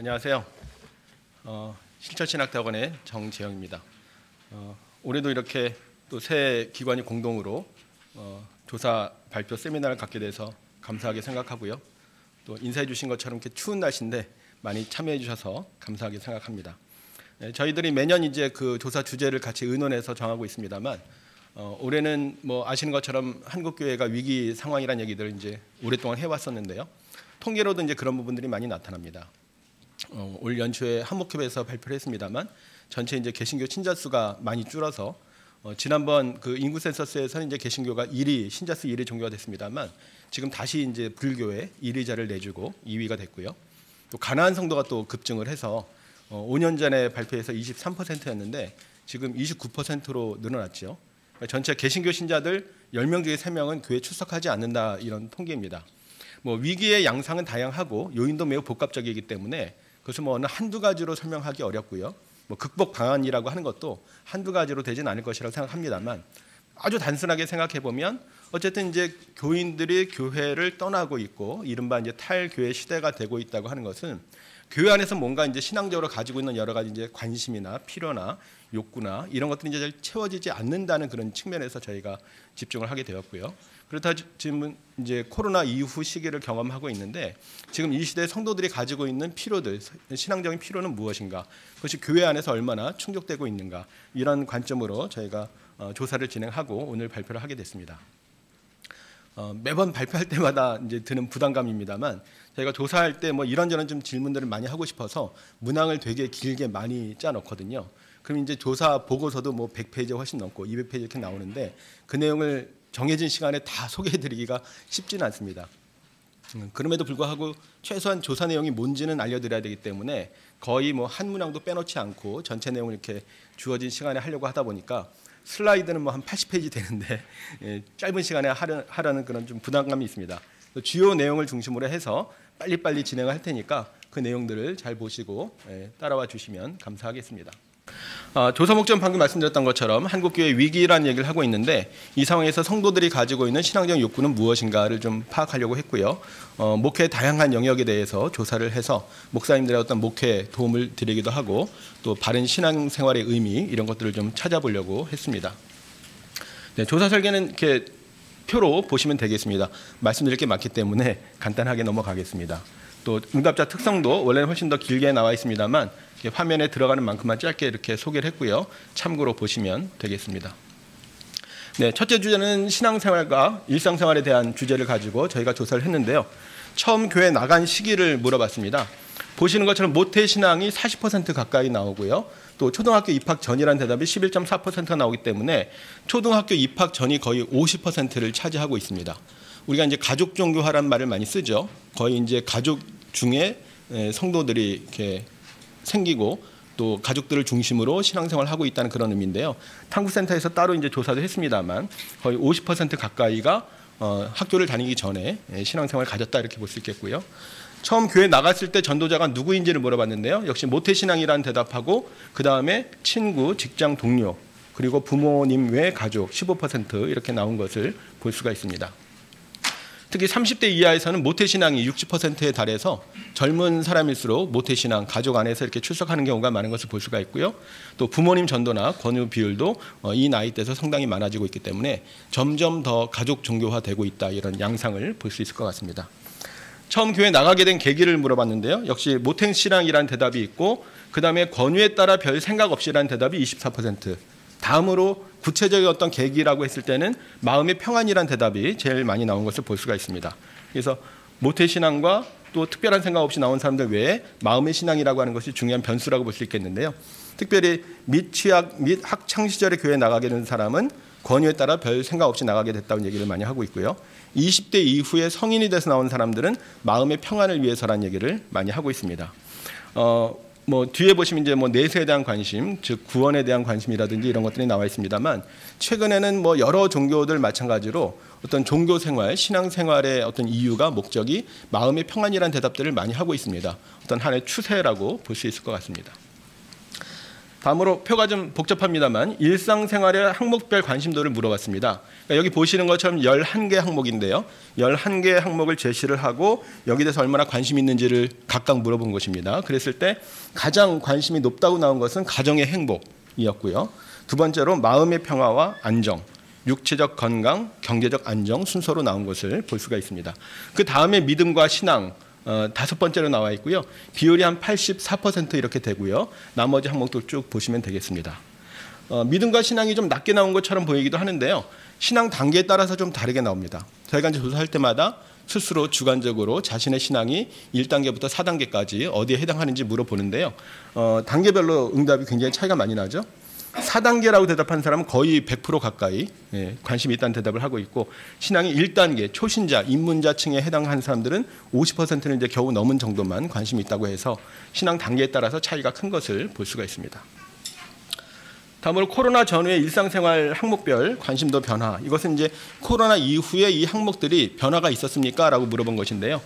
안녕하세요. 실천신학대학원의 정재영입니다. 올해도 이렇게 또 새 기관이 공동으로 조사 발표 세미나를 갖게 돼서 감사하게 생각하고요. 또 인사해 주신 것처럼 이렇게 추운 날씨인데 많이 참여해 주셔서 감사하게 생각합니다. 저희들이 매년 이제 그 조사 주제를 같이 의논해서 정하고 있습니다만 올해는 뭐 아시는 것처럼 한국 교회가 위기 상황이라는 얘기들을 이제 오랫동안 해왔었는데요. 통계로도 이제 그런 부분들이 많이 나타납니다. 올 연초에 한목협에서 발표를 했습니다만 전체 이제 개신교 신자 수가 많이 줄어서 지난번 그 인구 센서스에서는 이제 개신교가 1위 신자 수 1위 종교가 됐습니다만 지금 다시 이제 불교에 1위 자리를 내주고 2위가 됐고요. 또 가나안 성도가 또 급증을 해서 5년 전에 발표해서 23%였는데 지금 29%로 늘어났죠. 전체 개신교 신자들 10명 중에 3명은 교회에 출석하지 않는다 이런 통계입니다. 뭐 위기의 양상은 다양하고 요인도 매우 복합적이기 때문에 그것을 뭐 어느 한두 가지로 설명하기 어렵고요. 뭐 극복 방안이라고 하는 것도 한두 가지로 되진 않을 것이라고 생각합니다만 아주 단순하게 생각해 보면 어쨌든 이제 교인들이 교회를 떠나고 있고 이른바 이제 탈교회 시대가 되고 있다고 하는 것은 교회 안에서 뭔가 이제 신앙적으로 가지고 있는 여러 가지 이제 관심이나 필요나 욕구나 이런 것들이 이제 잘 채워지지 않는다는 그런 측면에서 저희가 집중을 하게 되었고요. 그렇다 지금 이제 코로나 이후 시기를 경험하고 있는데 지금 이 시대에 성도들이 가지고 있는 필요들, 신앙적인 필요는 무엇인가? 그것이 교회 안에서 얼마나 충족되고 있는가? 이런 관점으로 저희가 조사를 진행하고 오늘 발표를 하게 됐습니다. 매번 발표할 때마다 이제 드는 부담감입니다만 저희가 조사할 때 뭐 이런저런 좀 질문들을 많이 하고 싶어서 문항을 되게 길게 많이 짜놓거든요. 그럼 이제 조사 보고서도 뭐 100페이지 훨씬 넘고 200페이지 이렇게 나오는데 그 내용을 정해진 시간에 다 소개해드리기가 쉽지는 않습니다. 그럼에도 불구하고 최소한 조사 내용이 뭔지는 알려드려야 되기 때문에 거의 뭐 한 문항도 빼놓지 않고 전체 내용을 이렇게 주어진 시간에 하려고 하다 보니까 슬라이드는 뭐 한 80페이지 되는데 짧은 시간에 하라는 그런 좀 부담감이 있습니다. 주요 내용을 중심으로 해서 빨리빨리 진행을 할 테니까 그 내용들을 잘 보시고 따라와 주시면 감사하겠습니다. 조사 목적은 방금 말씀드렸던 것처럼 한국교회 위기라는 얘기를 하고 있는데 이 상황에서 성도들이 가지고 있는 신앙적 욕구는 무엇인가를 좀 파악하려고 했고요. 목회의 다양한 영역에 대해서 조사를 해서 목사님들의 어떤 목회에 도움을 드리기도 하고 또 바른 신앙생활의 의미 이런 것들을 좀 찾아보려고 했습니다. 네, 조사 설계는 이렇게 표로 보시면 되겠습니다. 말씀드릴 게 많기 때문에 간단하게 넘어가겠습니다. 또 응답자 특성도 원래는 훨씬 더 길게 나와 있습니다만 화면에 들어가는 만큼만 짧게 이렇게 소개를 했고요. 참고로 보시면 되겠습니다. 네, 첫째 주제는 신앙생활과 일상생활에 대한 주제를 가지고 저희가 조사를 했는데요. 처음 교회 나간 시기를 물어봤습니다. 보시는 것처럼 모태신앙이 40% 가까이 나오고요. 또 초등학교 입학 전이라는 대답이 11.4%가 나오기 때문에 초등학교 입학 전이 거의 50%를 차지하고 있습니다. 우리가 이제 가족 종교화라는 말을 많이 쓰죠. 거의 이제 가족 중에 성도들이 이렇게 생기고 또 가족들을 중심으로 신앙생활을 하고 있다는 그런 의미인데요. 탐구센터에서 따로 이제 조사를 했습니다만 거의 50% 가까이가 학교를 다니기 전에 신앙생활을 가졌다 이렇게 볼 수 있겠고요. 처음 교회 나갔을 때 전도자가 누구인지를 물어봤는데요. 역시 모태신앙이라는 대답하고 그 다음에 친구, 직장 동료 그리고 부모님 외 가족 15% 이렇게 나온 것을 볼 수가 있습니다. 특히 30대 이하에서는 모태신앙이 60%에 달해서 젊은 사람일수록 모태신앙, 가족 안에서 이렇게 출석하는 경우가 많은 것을 볼 수가 있고요. 또 부모님 전도나 권유 비율도 이 나이대에서 상당히 많아지고 있기 때문에 점점 더 가족 종교화되고 있다 이런 양상을 볼 수 있을 것 같습니다. 처음 교회 나가게 된 계기를 물어봤는데요. 역시 모태신앙이라는 대답이 있고 그 다음에 권유에 따라 별 생각 없이라는 대답이 24%. 다음으로 구체적인 어떤 계기라고 했을 때는 마음의 평안이라는 대답이 제일 많이 나온 것을 볼 수가 있습니다. 그래서 모태신앙과 또 특별한 생각 없이 나온 사람들 외에 마음의 신앙이라고 하는 것이 중요한 변수라고 볼 수 있겠는데요. 특별히 미취학 및 학창시절에 교회에 나가게 된 사람은 권유에 따라 별 생각 없이 나가게 됐다는 얘기를 많이 하고 있고요. 20대 이후에 성인이 돼서 나온 사람들은 마음의 평안을 위해서라는 얘기를 많이 하고 있습니다. 뭐 뒤에 보시면 이제 뭐 내세에 대한 관심, 즉 구원에 대한 관심이라든지 이런 것들이 나와 있습니다만 최근에는 뭐 여러 종교들 마찬가지로 어떤 종교 생활, 신앙 생활의 어떤 이유가 목적이 마음의 평안이라는 대답들을 많이 하고 있습니다. 어떤 하나의 추세라고 볼 수 있을 것 같습니다. 다음으로 표가 좀 복잡합니다만 일상생활의 항목별 관심도를 물어봤습니다. 그러니까 여기 보시는 것처럼 11개 항목인데요. 11개의 항목을 제시를 하고 여기에 대해서 얼마나 관심이 있는지를 각각 물어본 것입니다. 그랬을 때 가장 관심이 높다고 나온 것은 가정의 행복이었고요. 두 번째로 마음의 평화와 안정, 육체적 건강, 경제적 안정 순서로 나온 것을 볼 수가 있습니다. 그 다음에 믿음과 신앙, 다섯 번째로 나와 있고요. 비율이 한 84% 이렇게 되고요. 나머지 항목도 쭉 보시면 되겠습니다. 믿음과 신앙이 좀 낮게 나온 것처럼 보이기도 하는데요. 신앙 단계에 따라서 좀 다르게 나옵니다. 저희가 이제 조사할 때마다 스스로 주관적으로 자신의 신앙이 1단계부터 4단계까지 어디에 해당하는지 물어보는데요. 단계별로 응답이 굉장히 차이가 많이 나죠. 4단계라고 대답한 사람은 거의 100% 가까이 관심이 있다는 대답을 하고 있고, 신앙이 1단계 초신자, 입문자층에 해당하는 사람들은 50%는 이제 겨우 넘은 정도만 관심이 있다고 해서 신앙 단계에 따라서 차이가 큰 것을 볼 수가 있습니다. 다음으로 코로나 전후의 일상생활 항목별 관심도 변화. 이것은 이제 코로나 이후에 이 항목들이 변화가 있었습니까? 라고 물어본 것인데요.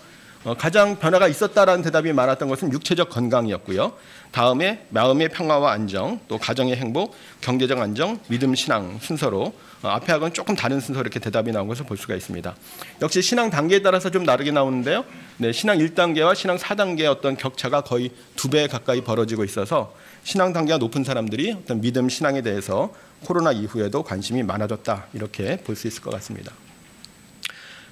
가장 변화가 있었다라는 대답이 많았던 것은 육체적 건강이었고요. 다음에 마음의 평화와 안정, 또 가정의 행복, 경제적 안정, 믿음, 신앙 순서로 앞에 하고는 조금 다른 순서로 이렇게 대답이 나온 것을 볼 수가 있습니다. 역시 신앙 단계에 따라서 좀 다르게 나오는데요. 신앙 1단계와 신앙 4단계의 어떤 격차가 거의 2배 가까이 벌어지고 있어서 신앙 단계가 높은 사람들이 어떤 믿음, 신앙에 대해서 코로나 이후에도 관심이 많아졌다, 이렇게 볼 수 있을 것 같습니다.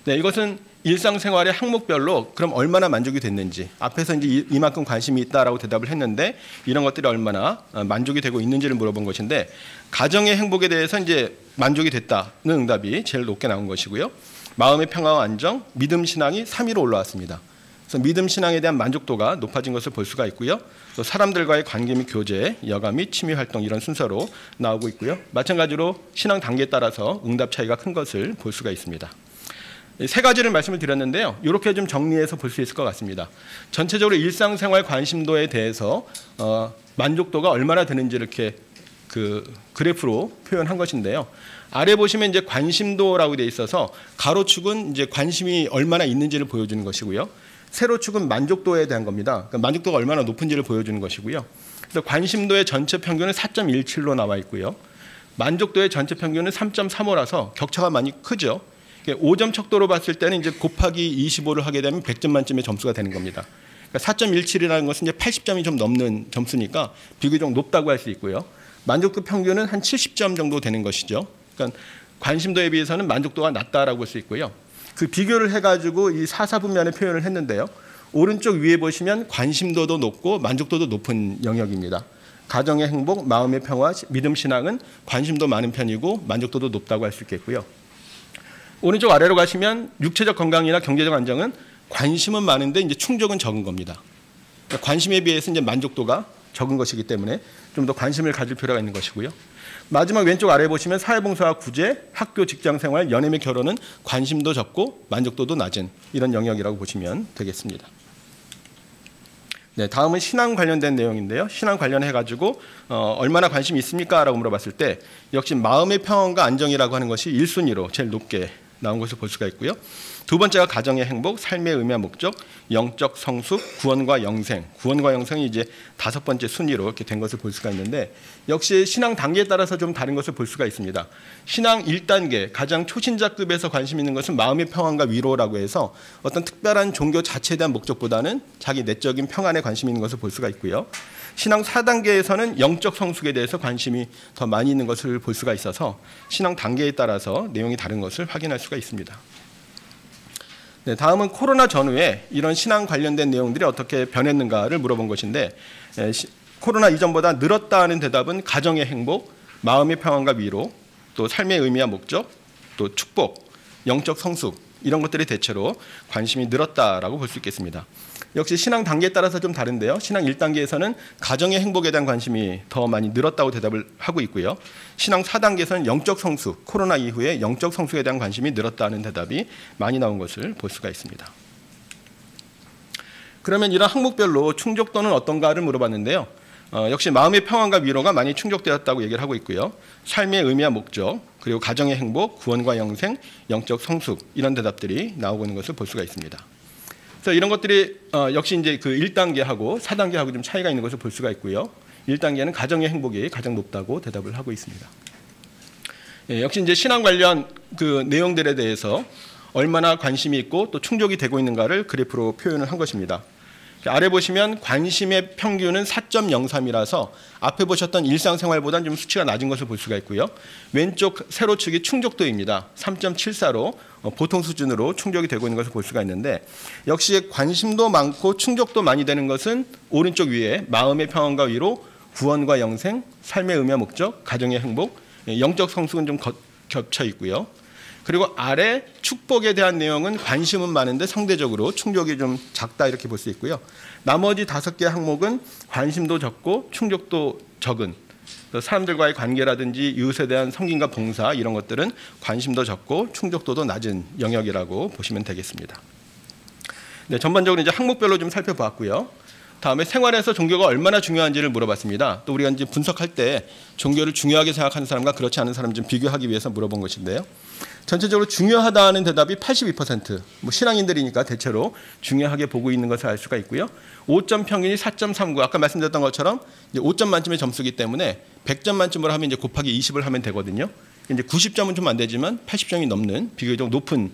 이것은 일상생활의 항목별로 그럼 얼마나 만족이 됐는지, 앞에서 이제 이만큼 관심이 있다라고 대답을 했는데 이런 것들이 얼마나 만족이 되고 있는지를 물어본 것인데, 가정의 행복에 대해서 이제 만족이 됐다는 응답이 제일 높게 나온 것이고요. 마음의 평화와 안정, 믿음, 신앙이 3위로 올라왔습니다. 그래서 믿음, 신앙에 대한 만족도가 높아진 것을 볼 수가 있고요. 또 사람들과의 관계 및 교제, 여가 및 취미 활동, 이런 순서로 나오고 있고요. 마찬가지로 신앙 단계에 따라서 응답 차이가 큰 것을 볼 수가 있습니다. 세 가지를 말씀을 드렸는데요. 이렇게 좀 정리해서 볼 수 있을 것 같습니다. 전체적으로 일상생활 관심도에 대해서 만족도가 얼마나 되는지 이렇게 그래프로 표현한 것인데요. 아래 보시면 이제 관심도라고 되어 있어서 가로축은 이제 관심이 얼마나 있는지를 보여주는 것이고요. 세로축은 만족도에 대한 겁니다. 그러니까 만족도가 얼마나 높은지를 보여주는 것이고요. 그래서 관심도의 전체 평균은 4.17로 나와 있고요. 만족도의 전체 평균은 3.35라서 격차가 많이 크죠. 5점 척도로 봤을 때는 이제 곱하기 25를 하게 되면 100점 만점의 점수가 되는 겁니다. 그러니까 4.17이라는 것은 이제 80점이 좀 넘는 점수니까 비교적 높다고 할 수 있고요. 만족도 평균은 한 70점 정도 되는 것이죠. 그러니까 관심도에 비해서는 만족도가 낮다라고 볼 수 있고요. 그 비교를 해가지고 이 사사분면의 표현을 했는데요. 오른쪽 위에 보시면 관심도도 높고 만족도도 높은 영역입니다. 가정의 행복, 마음의 평화, 믿음, 신앙은 관심도 많은 편이고 만족도도 높다고 할 수 있겠고요. 오른쪽 아래로 가시면 육체적 건강이나 경제적 안정은 관심은 많은데 이제 충족은 적은 겁니다. 그러니까 관심에 비해서 이제 만족도가 적은 것이기 때문에 좀 더 관심을 가질 필요가 있는 것이고요. 마지막 왼쪽 아래 보시면 사회봉사와 구제, 학교, 직장생활, 연애 및 결혼은 관심도 적고 만족도도 낮은 이런 영역이라고 보시면 되겠습니다. 다음은 신앙 관련된 내용인데요. 신앙 관련해가지고 얼마나 관심이 있습니까? 라고 물어봤을 때 역시 마음의 평안과 안정이라고 하는 것이 1순위로 제일 높게 나온 것을 볼 수가 있고요. 두 번째가 가정의 행복, 삶의 의미와 목적, 영적 성숙, 구원과 영생. 구원과 영생이 이제 다섯 번째 순위로 이렇게 된 것을 볼 수가 있는데, 역시 신앙 단계에 따라서 좀 다른 것을 볼 수가 있습니다. 신앙 1단계, 가장 초신자급에서 관심 있는 것은 마음의 평안과 위로라고 해서 어떤 특별한 종교 자체에 대한 목적보다는 자기 내적인 평안에 관심 있는 것을 볼 수가 있고요. 신앙 4단계에서는 영적 성숙에 대해서 관심이 더 많이 있는 것을 볼 수가 있어서 신앙 단계에 따라서 내용이 다른 것을 확인할 수가 있습니다. 다음은 코로나 전후에 이런 신앙 관련된 내용들이 어떻게 변했는가를 물어본 것인데, 코로나 이전보다 늘었다는 대답은 가정의 행복, 마음의 평안과 위로, 또 삶의 의미와 목적, 또 축복, 영적 성숙, 이런 것들이 대체로 관심이 늘었다라고 볼 수 있겠습니다. 역시 신앙 단계에 따라서 좀 다른데요. 신앙 1단계에서는 가정의 행복에 대한 관심이 더 많이 늘었다고 대답을 하고 있고요. 신앙 4단계에서는 영적 성숙, 코로나 이후에 영적 성숙에 대한 관심이 늘었다는 대답이 많이 나온 것을 볼 수가 있습니다. 그러면 이런 항목별로 충족도는 어떤가를 물어봤는데요. 역시 마음의 평안과 위로가 많이 충족되었다고 얘기를 하고 있고요. 삶의 의미와 목적, 그리고 가정의 행복, 구원과 영생, 영적 성숙, 이런 대답들이 나오고 있는 것을 볼 수가 있습니다. 그래서 이런 것들이 역시 이제 그 1단계하고 4단계하고 좀 차이가 있는 것을 볼 수가 있고요. 1단계는 가정의 행복이 가장 높다고 대답을 하고 있습니다. 역시 이제 신앙 관련 그 내용들에 대해서 얼마나 관심이 있고 또 충족이 되고 있는가를 그래프로 표현을 한 것입니다. 아래 보시면 관심의 평균은 4.03이라서 앞에 보셨던 일상생활보다는 좀 수치가 낮은 것을 볼 수가 있고요. 왼쪽 세로축이 충족도입니다. 3.74로 보통 수준으로 충족이 되고 있는 것을 볼 수가 있는데, 역시 관심도 많고 충족도 많이 되는 것은 오른쪽 위에 마음의 평안과 위로, 구원과 영생, 삶의 의미와 목적, 가정의 행복, 영적 성숙은 좀 겹쳐 있고요. 그리고 아래 축복에 대한 내용은 관심은 많은데 상대적으로 충족이 좀 작다 이렇게 볼 수 있고요. 나머지 5개 항목은 관심도 적고 충족도 적은, 사람들과의 관계라든지 이웃에 대한 섬김과 봉사 이런 것들은 관심도 적고 충족도도 낮은 영역이라고 보시면 되겠습니다. 네, 전반적으로 이제 항목별로 좀 살펴보았고요. 다음에 생활에서 종교가 얼마나 중요한지를 물어봤습니다. 또 우리가 이제 분석할 때 종교를 중요하게 생각하는 사람과 그렇지 않은 사람 좀 비교하기 위해서 물어본 것인데요. 전체적으로 중요하다는 대답이 82%, 신앙인들이니까 대체로 중요하게 보고 있는 것을 알 수가 있고요. 5점 평균이 4.39, 아까 말씀드렸던 것처럼 이제 5점 만점의 점수이기 때문에 100점 만점으로 하면 이제 곱하기 20을 하면 되거든요. 이제 90점은 좀 안 되지만 80점이 넘는 비교적 높은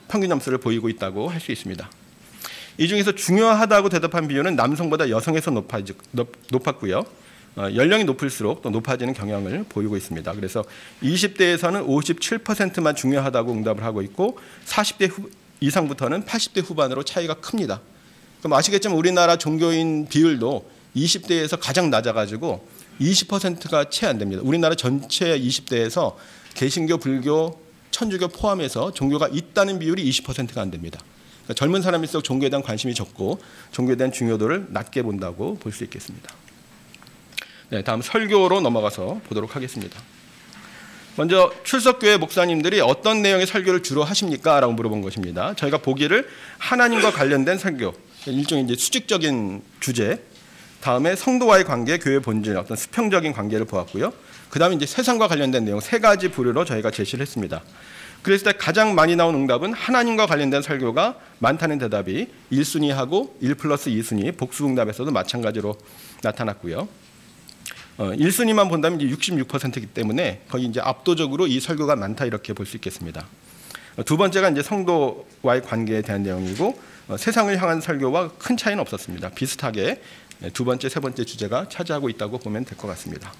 평균 점수를 보이고 있다고 할 수 있습니다. 이 중에서 중요하다고 대답한 비율은 남성보다 여성에서 높았고요. 연령이 높을수록 또 높아지는 경향을 보이고 있습니다. 그래서 20대에서는 57%만 중요하다고 응답을 하고 있고 40대 이상부터는 80대 후반으로 차이가 큽니다. 그럼 아시겠지만 우리나라 종교인 비율도 20대에서 가장 낮아가지고 20%가 채 안 됩니다. 우리나라 전체 20대에서 개신교, 불교, 천주교 포함해서 종교가 있다는 비율이 20%가 안 됩니다. 그러니까 젊은 사람일수록 종교에 대한 관심이 적고 종교에 대한 중요도를 낮게 본다고 볼 수 있겠습니다. 네, 다음 설교로 넘어가서 보도록 하겠습니다. 먼저 출석교회 목사님들이 어떤 내용의 설교를 주로 하십니까? 라고 물어본 것입니다. 저희가 보기를 하나님과 관련된 설교, 일종의 이제 수직적인 주제, 다음에 성도와의 관계, 교회 본질, 어떤 수평적인 관계를 보았고요. 그 다음에 이제 세상과 관련된 내용 3가지 부류로 저희가 제시를 했습니다. 그랬을 때 가장 많이 나온 응답은 하나님과 관련된 설교가 많다는 대답이 1순위하고 1+2순위 복수응답에서도 마찬가지로 나타났고요. 1순위만 본다면 이제 66%이기 때문에 거의 이제 압도적으로 이 설교가 많다 이렇게 볼 수 있겠습니다. 두 번째가 이제 성도와의 관계에 대한 내용이고 세상을 향한 설교와 큰 차이는 없었습니다. 비슷하게 두 번째, 세 번째 주제가 차지하고 있다고 보면 될 것 같습니다.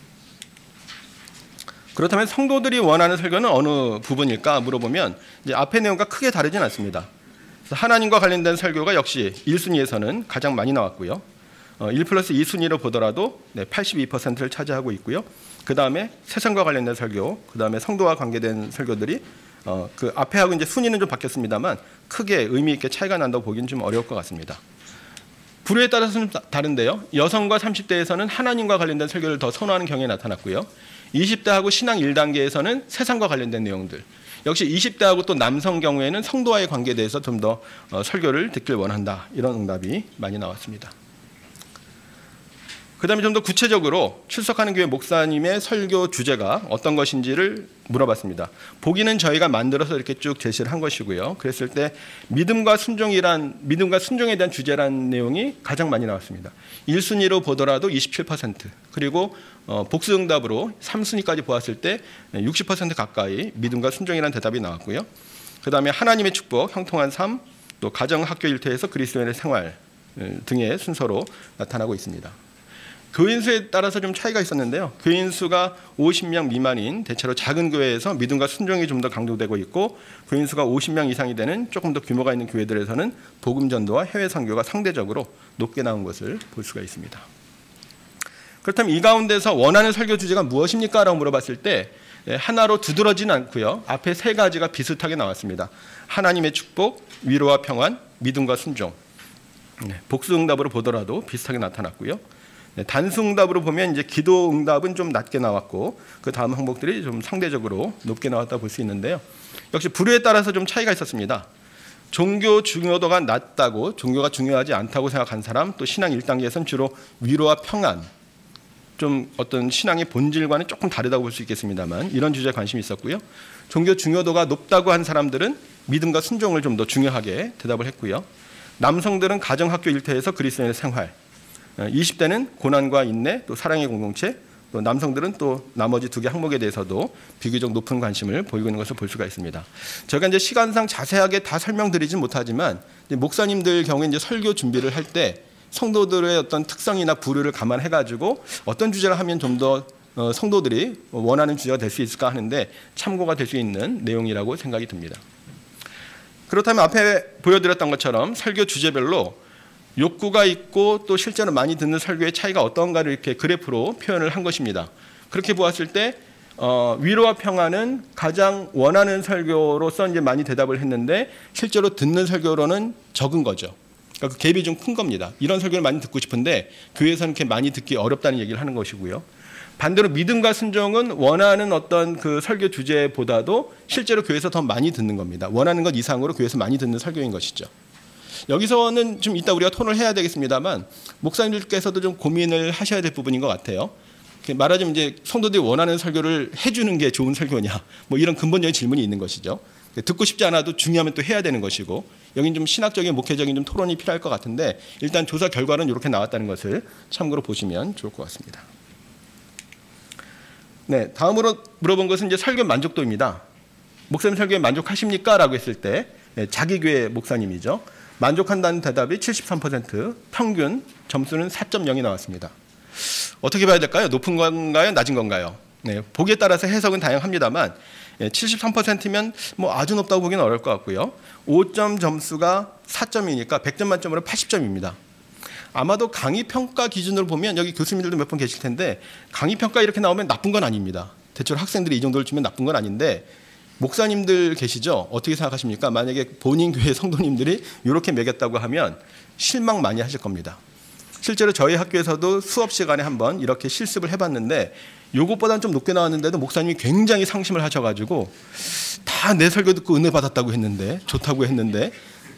그렇다면 성도들이 원하는 설교는 어느 부분일까 물어보면 이제 앞의 내용과 크게 다르진 않습니다. 그래서 하나님과 관련된 설교가 역시 1순위에서는 가장 많이 나왔고요. 1+2순위로 보더라도 82%를 차지하고 있고요. 그 다음에 세상과 관련된 설교, 그 다음에 성도와 관계된 설교들이 그 앞에하고 이제 순위는 좀 바뀌었습니다만 크게 의미 있게 차이가 난다고 보기는 좀 어려울 것 같습니다. 부류에 따라서는 다른데요. 여성과 30대에서는 하나님과 관련된 설교를 더 선호하는 경향이 나타났고요. 20대하고 신앙 1단계에서는 세상과 관련된 내용들, 역시 20대하고 또 남성 경우에는 성도와의 관계에 대해서 좀 더 설교를 듣길 원한다, 이런 응답이 많이 나왔습니다. 그 다음에 좀 더 구체적으로 출석하는 교회 목사님의 설교 주제가 어떤 것인지를 물어봤습니다. 보기는 저희가 만들어서 이렇게 쭉 제시를 한 것이고요. 그랬을 때 믿음과 순종에 대한 주제라는 내용이 가장 많이 나왔습니다. 1순위로 보더라도 27%, 그리고 복수응답으로 3순위까지 보았을 때 60% 가까이 믿음과 순종이라는 대답이 나왔고요. 그 다음에 하나님의 축복, 형통한 삶, 또 가정, 학교 일터에서 그리스도인의 생활 등의 순서로 나타나고 있습니다. 교인 수에 따라서 좀 차이가 있었는데요. 교인 수가 50명 미만인 대체로 작은 교회에서 믿음과 순종이 좀 더 강조되고 있고, 교인 수가 50명 이상이 되는 조금 더 규모가 있는 교회들에서는 복음 전도와 해외 선교가 상대적으로 높게 나온 것을 볼 수가 있습니다. 그렇다면 이 가운데서 원하는 설교 주제가 무엇입니까? 라고 물어봤을 때 하나로 두드러지는 않고요. 앞에 3가지가 비슷하게 나왔습니다. 하나님의 축복, 위로와 평안, 믿음과 순종. 복수응답으로 보더라도 비슷하게 나타났고요. 단수응답으로 보면 이제 기도응답은 좀 낮게 나왔고 그 다음 항목들이 좀 상대적으로 높게 나왔다 볼 수 있는데요. 역시 부류에 따라서 좀 차이가 있었습니다. 종교 중요도가 낮다고, 종교가 중요하지 않다고 생각한 사람, 또 신앙 1단계에서는 주로 위로와 평안, 좀 어떤 신앙의 본질과는 조금 다르다고 볼 수 있겠습니다만 이런 주제에 관심이 있었고요. 종교 중요도가 높다고 한 사람들은 믿음과 순종을 좀 더 중요하게 대답을 했고요. 남성들은 가정, 학교 일터에서 그리스도인의 생활, 20대는 고난과 인내, 또 사랑의 공동체, 또 남성들은 또 나머지 2개 항목에 대해서도 비교적 높은 관심을 보이고 있는 것을 볼 수가 있습니다. 저희가 이제 시간상 자세하게 다 설명드리진 못하지만 목사님들 경우에 이제 설교 준비를 할 때 성도들의 어떤 특성이나 부류를 감안해가지고 어떤 주제를 하면 좀 더 성도들이 원하는 주제가 될 수 있을까 하는데 참고가 될 수 있는 내용이라고 생각이 듭니다. 그렇다면 앞에 보여드렸던 것처럼 설교 주제별로 욕구가 있고 또 실제로 많이 듣는 설교의 차이가 어떤가를 이렇게 그래프로 표현을 한 것입니다. 그렇게 보았을 때 위로와 평화는 가장 원하는 설교로서 이제 많이 대답을 했는데 실제로 듣는 설교로는 적은 거죠. 그러니까 그 갭이 좀 큰 겁니다. 이런 설교를 많이 듣고 싶은데 교회에서는 이렇게 많이 듣기 어렵다는 얘기를 하는 것이고요. 반대로 믿음과 순종은 원하는 어떤 그 설교 주제보다도 실제로 교회에서 더 많이 듣는 겁니다. 원하는 것 이상으로 교회에서 많이 듣는 설교인 것이죠. 여기서는 좀 이따 우리가 토론을 해야 되겠습니다만 목사님들께서도 좀 고민을 하셔야 될 부분인 것 같아요. 말하자면 이제 성도들이 원하는 설교를 해주는 게 좋은 설교냐, 뭐 이런 근본적인 질문이 있는 것이죠. 듣고 싶지 않아도 중요하면 또 해야 되는 것이고, 여긴 좀 신학적인 목회적인 좀 토론이 필요할 것 같은데 일단 조사 결과는 이렇게 나왔다는 것을 참고로 보시면 좋을 것 같습니다. 네, 다음으로 물어본 것은 이제 설교 만족도입니다. 목사님 설교에 만족하십니까? 라고 했을 때 자기 교회 목사님이죠. 만족한다는 대답이 73%, 평균 점수는 4.0이 나왔습니다. 어떻게 봐야 될까요? 높은 건가요? 낮은 건가요? 네, 보기에 따라서 해석은 다양합니다만 73%면 뭐 아주 높다고 보기는 어려울 것 같고요. 5점 점수가 4점이니까 100점 만점으로 80점입니다. 아마도 강의평가 기준으로 보면 여기 교수님들도 몇 분 계실 텐데 강의평가 이렇게 나오면 나쁜 건 아닙니다. 대체로 학생들이 이 정도를 주면 나쁜 건 아닌데 목사님들 계시죠? 어떻게 생각하십니까? 만약에 본인 교회 성도님들이 이렇게 매겼다고 하면 실망 많이 하실 겁니다. 실제로 저희 학교에서도 수업 시간에 한번 이렇게 실습을 해봤는데 요것보다는 좀 높게 나왔는데도 목사님이 굉장히 상심을 하셔가지고 다 내 설교 듣고 은혜 받았다고 했는데 좋다고 했는데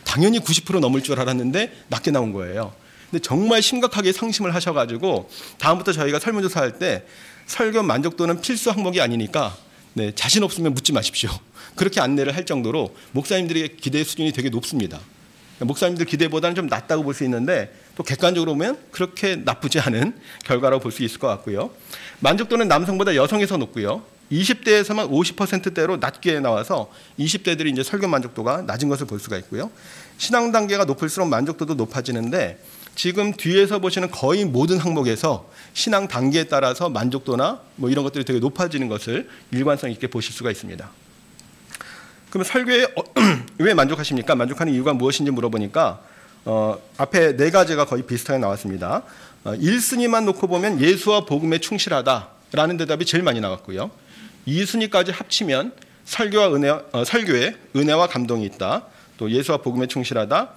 당연히 90% 넘을 줄 알았는데 낮게 나온 거예요. 근데 정말 심각하게 상심을 하셔가지고 다음부터 저희가 설문조사할 때 설교 만족도는 필수 항목이 아니니까 네, 자신 없으면 묻지 마십시오. 그렇게 안내를 할 정도로 목사님들의 기대 수준이 되게 높습니다. 목사님들 기대보다는 좀 낮다고 볼 수 있는데 또 객관적으로 보면 그렇게 나쁘지 않은 결과라고 볼 수 있을 것 같고요. 만족도는 남성보다 여성에서 높고요. 20대에서만 50%대로 낮게 나와서 20대들이 이제 설교 만족도가 낮은 것을 볼 수가 있고요. 신앙 단계가 높을수록 만족도도 높아지는데 지금 뒤에서 보시는 거의 모든 항목에서 신앙 단계에 따라서 만족도나 뭐 이런 것들이 되게 높아지는 것을 일관성 있게 보실 수가 있습니다. 그러면 설교에 왜 만족하십니까? 만족하는 이유가 무엇인지 물어보니까 앞에 4가지가 거의 비슷하게 나왔습니다. 1순위만 놓고 보면 예수와 복음에 충실하다라는 대답이 제일 많이 나왔고요. 2순위까지 합치면 설교에 은혜와 감동이 있다. 또 예수와 복음에 충실하다.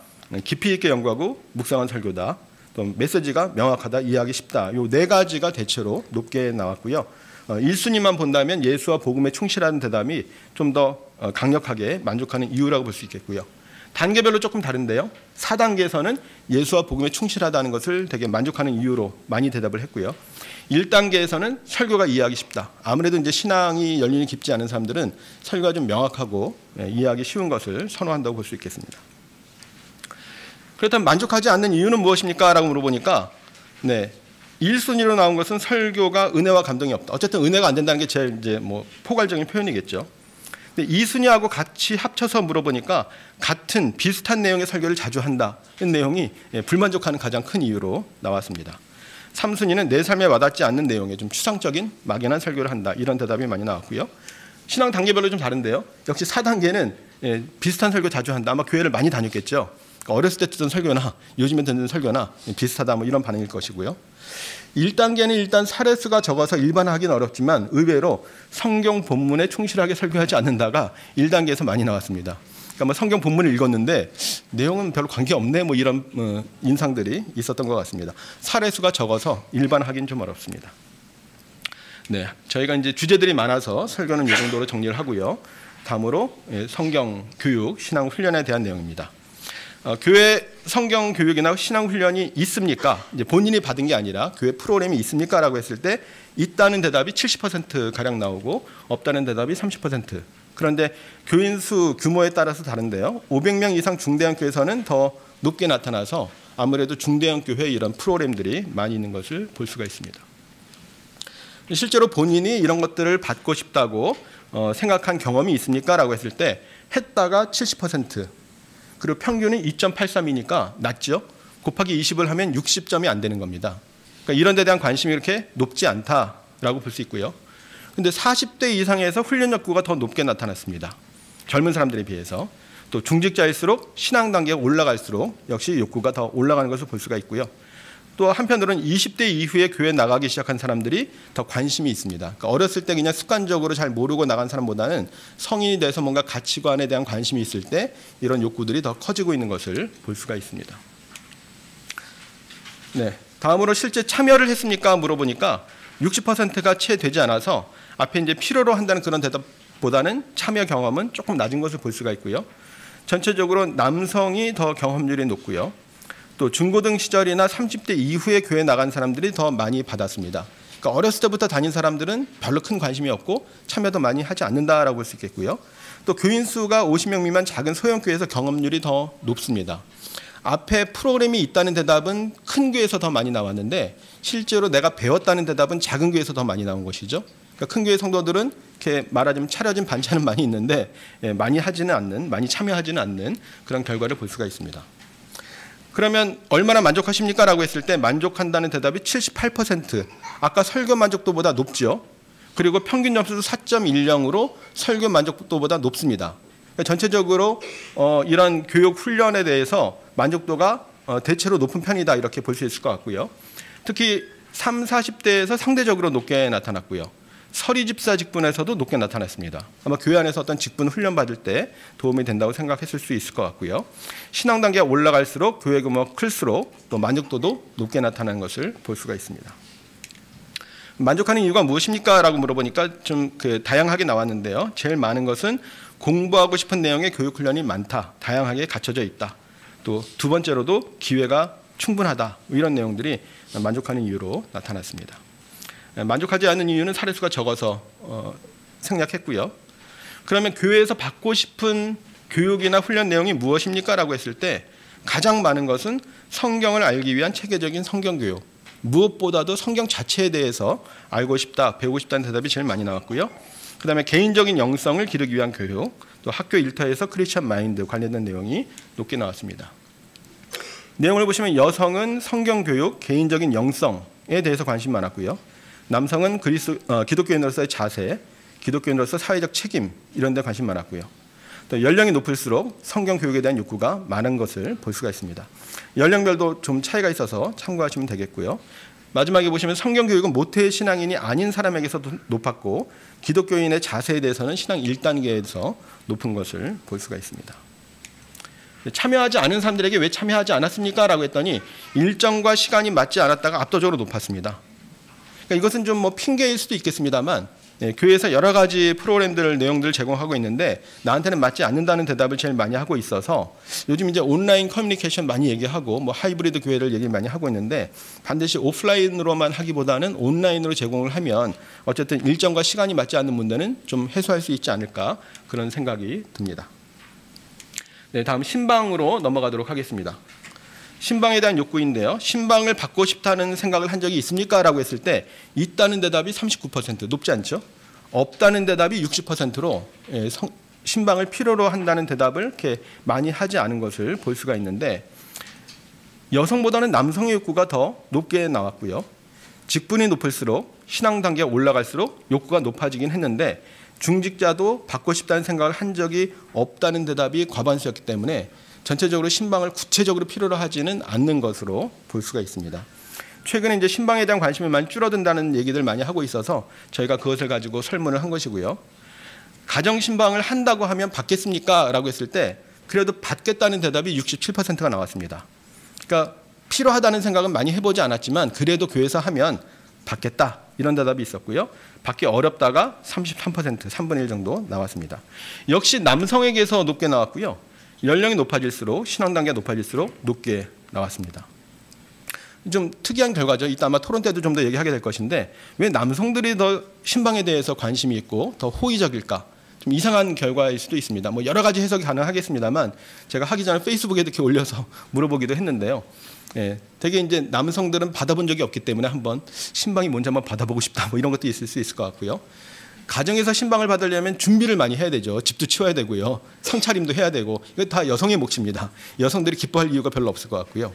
깊이 있게 연구하고 묵상한 설교다. 또 메시지가 명확하다. 이해하기 쉽다. 이 4가지가 대체로 높게 나왔고요. 1순위만 본다면 예수와 복음에 충실하는 대답이 좀 더 강력하게 만족하는 이유라고 볼 수 있겠고요. 단계별로 조금 다른데요. 4단계에서는 예수와 복음에 충실하다는 것을 되게 만족하는 이유로 많이 대답을 했고요. 1단계에서는 설교가 이해하기 쉽다. 아무래도 이제 신앙이 연륜이 깊지 않은 사람들은 설교가 좀 명확하고 이해하기 쉬운 것을 선호한다고 볼 수 있겠습니다. 그렇다면 만족하지 않는 이유는 무엇입니까? 라고 물어보니까 1순위로 나온 것은 설교가 은혜와 감동이 없다. 어쨌든 은혜가 안 된다는 게 제일 이제 뭐 포괄적인 표현이겠죠. 근데 2순위하고 같이 합쳐서 물어보니까 같은 비슷한 내용의 설교를 자주 한다. 이 내용이 불만족하는 가장 큰 이유로 나왔습니다. 3순위는 내 삶에 와닿지 않는 내용에 좀 추상적인 막연한 설교를 한다. 이런 대답이 많이 나왔고요. 신앙 단계별로 좀 다른데요. 역시 4단계는 비슷한 설교 자주 한다. 아마 교회를 많이 다녔겠죠. 어렸을 때 듣던 설교나 요즘에 듣는 설교나 비슷하다 뭐 이런 반응일 것이고요. 1단계는 일단 사례수가 적어서 일반화하기는 어렵지만 의외로 성경 본문에 충실하게 설교하지 않는다가 1단계에서 많이 나왔습니다. 그러니까 뭐 성경 본문을 읽었는데 내용은 별로 관계없네 뭐 이런 인상들이 있었던 것 같습니다. 사례수가 적어서 일반화하기는 좀 어렵습니다. 네, 저희가 이제 주제들이 많아서 설교는 이 정도로 정리를 하고요. 다음으로 성경 교육, 신앙 훈련에 대한 내용입니다. 교회 성경 교육이나 신앙 훈련이 있습니까? 이제 본인이 받은 게 아니라 교회 프로그램이 있습니까? 라고 했을 때 있다는 대답이 70% 가량 나오고 없다는 대답이 30%. 그런데 교인 수 규모에 따라서 다른데요. 500명 이상 중대형 교회에서는 더 높게 나타나서 아무래도 중대형 교회 이런 프로그램들이 많이 있는 것을 볼 수가 있습니다. 실제로 본인이 이런 것들을 받고 싶다고 생각한 경험이 있습니까? 라고 했을 때 했다가 70%, 그리고 평균은 2.83이니까 낮죠. 곱하기 20을 하면 60점이 안 되는 겁니다. 그러니까 이런 데 대한 관심이 그렇게 높지 않다라고 볼 수 있고요. 근데 40대 이상에서 훈련 욕구가 더 높게 나타났습니다. 젊은 사람들에 비해서. 또 중직자일수록 신앙 단계가 올라갈수록 역시 욕구가 더 올라가는 것을 볼 수가 있고요. 또 한편으로는 20대 이후에 교회 나가기 시작한 사람들이 더 관심이 있습니다. 그러니까 어렸을 때 그냥 습관적으로 잘 모르고 나간 사람보다는 성인이 돼서 뭔가 가치관에 대한 관심이 있을 때 이런 욕구들이 더 커지고 있는 것을 볼 수가 있습니다. 네, 다음으로 실제 참여를 했습니까? 물어보니까 60%가 채 되지 않아서 앞에 이제 필요로 한다는 그런 대답보다는 참여 경험은 조금 낮은 것을 볼 수가 있고요. 전체적으로 남성이 더 경험률이 높고요. 또 중고등 시절이나 30대 이후에 교회 나간 사람들이 더 많이 받았습니다. 그러니까 어렸을 때부터 다닌 사람들은 별로 큰 관심이 없고 참여도 많이 하지 않는다라고 볼 수 있겠고요. 또 교인 수가 50명 미만 작은 소형 교회에서 경험률이 더 높습니다. 앞에 프로그램이 있다는 대답은 큰 교회에서 더 많이 나왔는데 실제로 내가 배웠다는 대답은 작은 교회에서 더 많이 나온 것이죠. 그러니까 큰 교회 성도들은 이렇게 말하자면 차려진 반찬은 많이 있는데 많이 하지는 않는, 많이 참여하지는 않는 그런 결과를 볼 수가 있습니다. 그러면 얼마나 만족하십니까? 라고 했을 때 만족한다는 대답이 78%, 아까 설교 만족도보다 높죠. 그리고 평균 점수도 4.10으로 설교 만족도보다 높습니다. 그러니까 전체적으로 이런 교육 훈련에 대해서 만족도가 대체로 높은 편이다 이렇게 볼 수 있을 것 같고요. 특히 30, 40대에서 상대적으로 높게 나타났고요. 서리 집사 직분에서도 높게 나타났습니다. 아마 교회 안에서 어떤 직분 훈련 받을 때 도움이 된다고 생각했을 수 있을 것 같고요. 신앙 단계가 올라갈수록 교회 규모가 클수록 또 만족도도 높게 나타나는 것을 볼 수가 있습니다. 만족하는 이유가 무엇입니까? 라고 물어보니까 좀 다양하게 나왔는데요. 제일 많은 것은 공부하고 싶은 내용의 교육 훈련이 많다, 다양하게 갖춰져 있다. 또 두 번째로도 기회가 충분하다, 이런 내용들이 만족하는 이유로 나타났습니다. 만족하지 않는 이유는 사례수가 적어서 생략했고요. 그러면 교회에서 받고 싶은 교육이나 훈련 내용이 무엇입니까? 라고 했을 때 가장 많은 것은 성경을 알기 위한 체계적인 성경교육, 무엇보다도 성경 자체에 대해서 알고 싶다, 배우고 싶다는 대답이 제일 많이 나왔고요. 그 다음에 개인적인 영성을 기르기 위한 교육, 또 학교 일터에서 크리스천 마인드 관련된 내용이 높게 나왔습니다. 내용을 보시면 여성은 성경교육, 개인적인 영성에 대해서 관심이 많았고요. 남성은 기독교인으로서의 자세, 기독교인으로서 사회적 책임 이런 데 관심이 많았고요. 또 연령이 높을수록 성경 교육에 대한 욕구가 많은 것을 볼 수가 있습니다. 연령별도 좀 차이가 있어서 참고하시면 되겠고요. 마지막에 보시면 성경 교육은 모태 신앙인이 아닌 사람에게서도 높았고 기독교인의 자세에 대해서는 신앙 1단계에서 높은 것을 볼 수가 있습니다. 참여하지 않은 사람들에게 왜 참여하지 않았습니까? 라고 했더니 일정과 시간이 맞지 않았다가 압도적으로 높았습니다. 그러니까 이것은 좀 핑계일 수도 있겠습니다만 교회에서 여러 가지 프로그램들 내용들을 제공하고 있는데 나한테는 맞지 않는다는 대답을 제일 많이 하고 있어서 요즘 이제 온라인 커뮤니케이션 많이 얘기하고 하이브리드 교회를 얘기 많이 하고 있는데 반드시 오프라인으로만 하기보다는 온라인으로 제공을 하면 어쨌든 일정과 시간이 맞지 않는 문제는 좀 해소할 수 있지 않을까 그런 생각이 듭니다. 네, 다음 신방으로 넘어가도록 하겠습니다. 신방에 대한 욕구인데요. 신방을 받고 싶다는 생각을 한 적이 있습니까? 라고 했을 때 있다는 대답이 39%, 높지 않죠? 없다는 대답이 60%로 신방을 필요로 한다는 대답을 이렇게 많이 하지 않은 것을 볼 수가 있는데 여성보다는 남성의 욕구가 더 높게 나왔고요. 직분이 높을수록 신앙 단계가 올라갈수록 욕구가 높아지긴 했는데 중직자도 받고 싶다는 생각을 한 적이 없다는 대답이 과반수였기 때문에 전체적으로 신방을 구체적으로 필요로 하지는 않는 것으로 볼 수가 있습니다. 최근에 이제 신방에 대한 관심이 많이 줄어든다는 얘기들 많이 하고 있어서 저희가 그것을 가지고 설문을 한 것이고요. 가정 신방을 한다고 하면 받겠습니까? 라고 했을 때 그래도 받겠다는 대답이 67%가 나왔습니다. 그러니까 필요하다는 생각은 많이 해보지 않았지만 그래도 교회에서 하면 받겠다 이런 대답이 있었고요. 받기 어렵다가 33%, 3분의 1 정도 나왔습니다. 역시 남성에게서 높게 나왔고요. 연령이 높아질수록 신앙 단계가 높아질수록 높게 나왔습니다. 좀 특이한 결과죠. 이따 아마 토론 때도 좀 더 얘기하게 될 것인데 왜 남성들이 더 신방에 대해서 관심이 있고 더 호의적일까? 좀 좀 이상한 결과일 수도 있습니다. 뭐 여러 가지 해석이 가능하겠습니다만 제가 하기 전에 페이스북에 이렇게 올려서 물어보기도 했는데요. 예, 되게 이제 남성들은 받아본 적이 없기 때문에 한번 신방이 뭔지 한번 받아보고 싶다 뭐 이런 것도 있을 수 있을 것 같고요. 가정에서 신방을 받으려면 준비를 많이 해야 되죠. 집도 치워야 되고요. 상차림도 해야 되고 이거 다 여성의 몫입니다. 여성들이 기뻐할 이유가 별로 없을 것 같고요.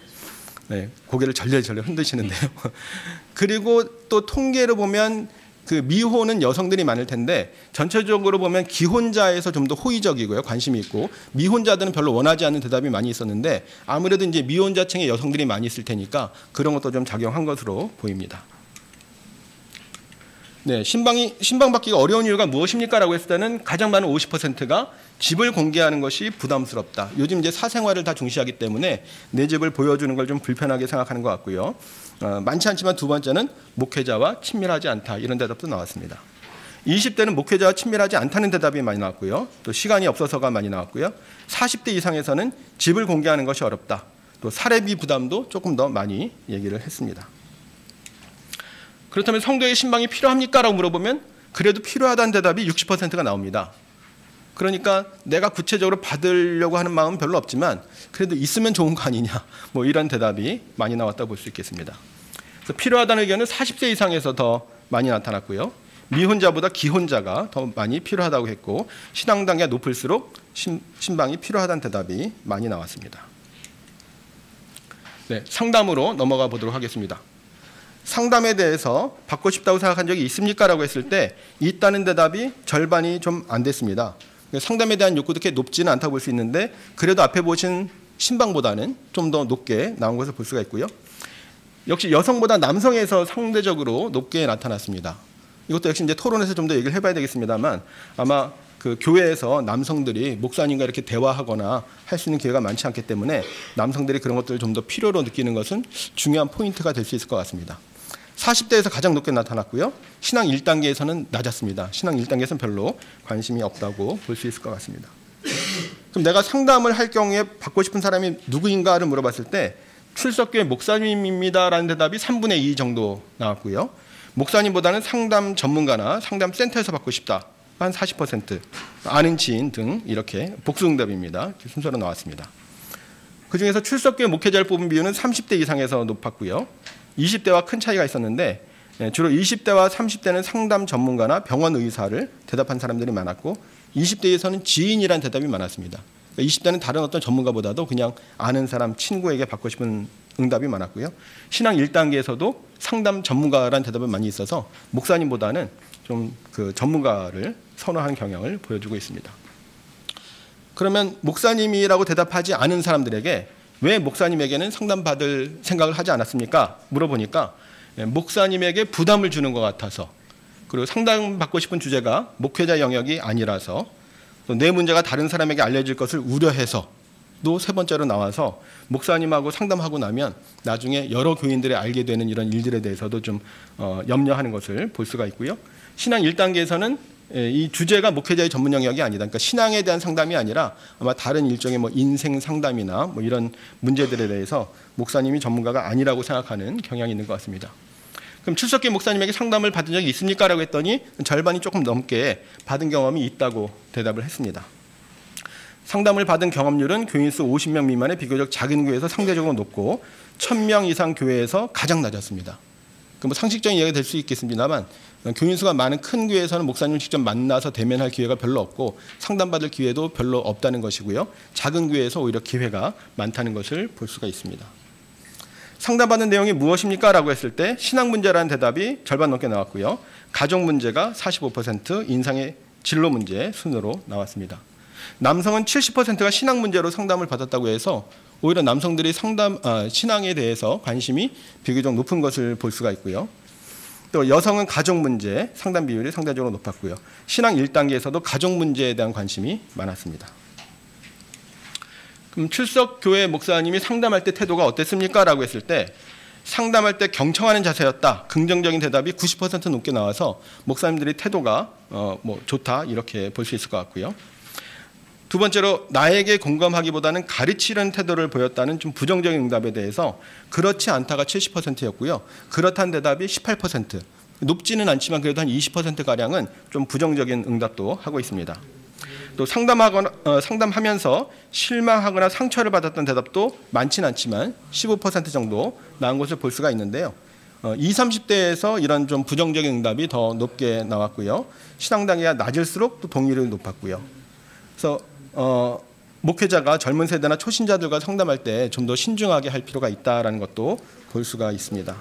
네, 고개를 절레절레 흔드시는데요. 그리고 또 통계로 보면 그 미혼은 여성들이 많을 텐데 전체적으로 보면 기혼자에서 좀 더 호의적이고요. 관심이 있고 미혼자들은 별로 원하지 않는 대답이 많이 있었는데 아무래도 이제 미혼자층의 여성들이 많이 있을 테니까 그런 것도 좀 작용한 것으로 보입니다. 네, 신방받기가 어려운 이유가 무엇입니까라고 했을 때는 가장 많은 50%가 집을 공개하는 것이 부담스럽다. 요즘 이제 사생활을 다 중시하기 때문에 내 집을 보여주는 걸 좀 불편하게 생각하는 것 같고요. 많지 않지만 두 번째는 목회자와 친밀하지 않다. 이런 대답도 나왔습니다. 20대는 목회자와 친밀하지 않다는 대답이 많이 나왔고요. 또 시간이 없어서가 많이 나왔고요. 40대 이상에서는 집을 공개하는 것이 어렵다. 또 사례비 부담도 조금 더 많이 얘기를 했습니다. 그렇다면 성도의 신방이 필요합니까? 라고 물어보면 그래도 필요하다는 대답이 60%가 나옵니다. 그러니까 내가 구체적으로 받으려고 하는 마음은 별로 없지만 그래도 있으면 좋은 거 아니냐 뭐 이런 대답이 많이 나왔다고 볼 수 있겠습니다. 그래서 필요하다는 의견은 40세 이상에서 더 많이 나타났고요. 미혼자보다 기혼자가 더 많이 필요하다고 했고 신앙 단계가 높을수록 신방이 필요하다는 대답이 많이 나왔습니다. 네, 상담으로 넘어가 보도록 하겠습니다. 상담에 대해서 받고 싶다고 생각한 적이 있습니까? 라고 했을 때 있다는 대답이 절반이 좀 안 됐습니다. 상담에 대한 욕구도 그렇게 높지는 않다고 볼 수 있는데 그래도 앞에 보신 신방보다는 좀 더 높게 나온 것을 볼 수가 있고요. 역시 여성보다 남성에서 상대적으로 높게 나타났습니다. 이것도 역시 이제 토론에서 좀 더 얘기를 해봐야 되겠습니다만 아마 그 교회에서 남성들이 목사님과 이렇게 대화하거나 할 수 있는 기회가 많지 않기 때문에 남성들이 그런 것들을 좀 더 필요로 느끼는 것은 중요한 포인트가 될 수 있을 것 같습니다. 40대에서 가장 높게 나타났고요. 신앙 1단계에서는 낮았습니다. 신앙 1단계에서는 별로 관심이 없다고 볼 수 있을 것 같습니다. 그럼 내가 상담을 할 경우에 받고 싶은 사람이 누구인가를 물어봤을 때 출석교회 목사님입니다라는 대답이 3분의 2 정도 나왔고요. 목사님보다는 상담 전문가나 상담 센터에서 받고 싶다. 한 40%, 아는 지인 등 이렇게 복수응답입니다. 이렇게 순서로 나왔습니다. 그중에서 출석교회 목회자를 뽑은 비율은 30대 이상에서 높았고요. 20대와 큰 차이가 있었는데 주로 20대와 30대는 상담 전문가나 병원 의사를 대답한 사람들이 많았고 20대에서는 지인이란 대답이 많았습니다. 20대는 다른 어떤 전문가보다도 그냥 아는 사람, 친구에게 받고 싶은 응답이 많았고요. 신앙 1단계에서도 상담 전문가라는 대답이 많이 있어서 목사님보다는 좀 그 전문가를 선호하는 경향을 보여주고 있습니다. 그러면 목사님이라고 대답하지 않은 사람들에게 왜 목사님에게는 상담받을 생각을 하지 않았습니까? 물어보니까 목사님에게 부담을 주는 것 같아서 그리고 상담받고 싶은 주제가 목회자 영역이 아니라서 또 내 문제가 다른 사람에게 알려질 것을 우려해서 또 세 번째로 나와서 목사님하고 상담하고 나면 나중에 여러 교인들이 알게 되는 이런 일들에 대해서도 좀 염려하는 것을 볼 수가 있고요. 신앙 1단계에서는 이 주제가 목회자의 전문 영역이 아니다. 그러니까 신앙에 대한 상담이 아니라 아마 다른 일종의 뭐 인생 상담이나 뭐 이런 문제들에 대해서 목사님이 전문가가 아니라고 생각하는 경향이 있는 것 같습니다. 그럼 출석교회 목사님에게 상담을 받은 적이 있습니까? 라고 했더니 절반이 조금 넘게 받은 경험이 있다고 대답을 했습니다. 상담을 받은 경험률은 교인수 50명 미만의 비교적 작은 교회에서 상대적으로 높고 1000명 이상 교회에서 가장 낮았습니다. 뭐 상식적인 이야기가 될 수 있겠습니다만 교인수가 많은 큰 교회에서는 목사님을 직접 만나서 대면할 기회가 별로 없고 상담받을 기회도 별로 없다는 것이고요. 작은 교회에서 오히려 기회가 많다는 것을 볼 수가 있습니다. 상담받는 내용이 무엇입니까? 라고 했을 때 신앙 문제라는 대답이 절반 넘게 나왔고요. 가족 문제가 45%, 인상의 진로 문제 순으로 나왔습니다. 남성은 70%가 신앙 문제로 상담을 받았다고 해서 오히려 남성들이 신앙에 대해서 관심이 비교적 높은 것을 볼 수가 있고요. 또 여성은 가족 문제 상담 비율이 상대적으로 높았고요. 신앙 1단계에서도 가족 문제에 대한 관심이 많았습니다. 그럼 출석교회 목사님이 상담할 때 태도가 어땠습니까? 라고 했을 때 상담할 때 경청하는 자세였다. 긍정적인 대답이 90% 넘게 나와서 목사님들이 태도가 좋다 이렇게 볼 수 있을 것 같고요. 두 번째로 나에게 공감하기보다는 가르치려는 태도를 보였다는 좀 부정적인 응답에 대해서 그렇지 않다가 70%였고요. 그렇다는 대답이 18%. 높지는 않지만 그래도 한 20%가량은 좀 부정적인 응답도 하고 있습니다. 또 상담하면서 실망하거나 상처를 받았던 대답도 많지는 않지만 15% 정도 나온 것을 볼 수가 있는데요. 20, 30대에서 이런 좀 부정적인 응답이 더 높게 나왔고요. 신앙 단계가 낮을수록 또 동의율이 높았고요. 그래서 목회자가 젊은 세대나 초신자들과 상담할 때 좀 더 신중하게 할 필요가 있다는 것도 볼 수가 있습니다.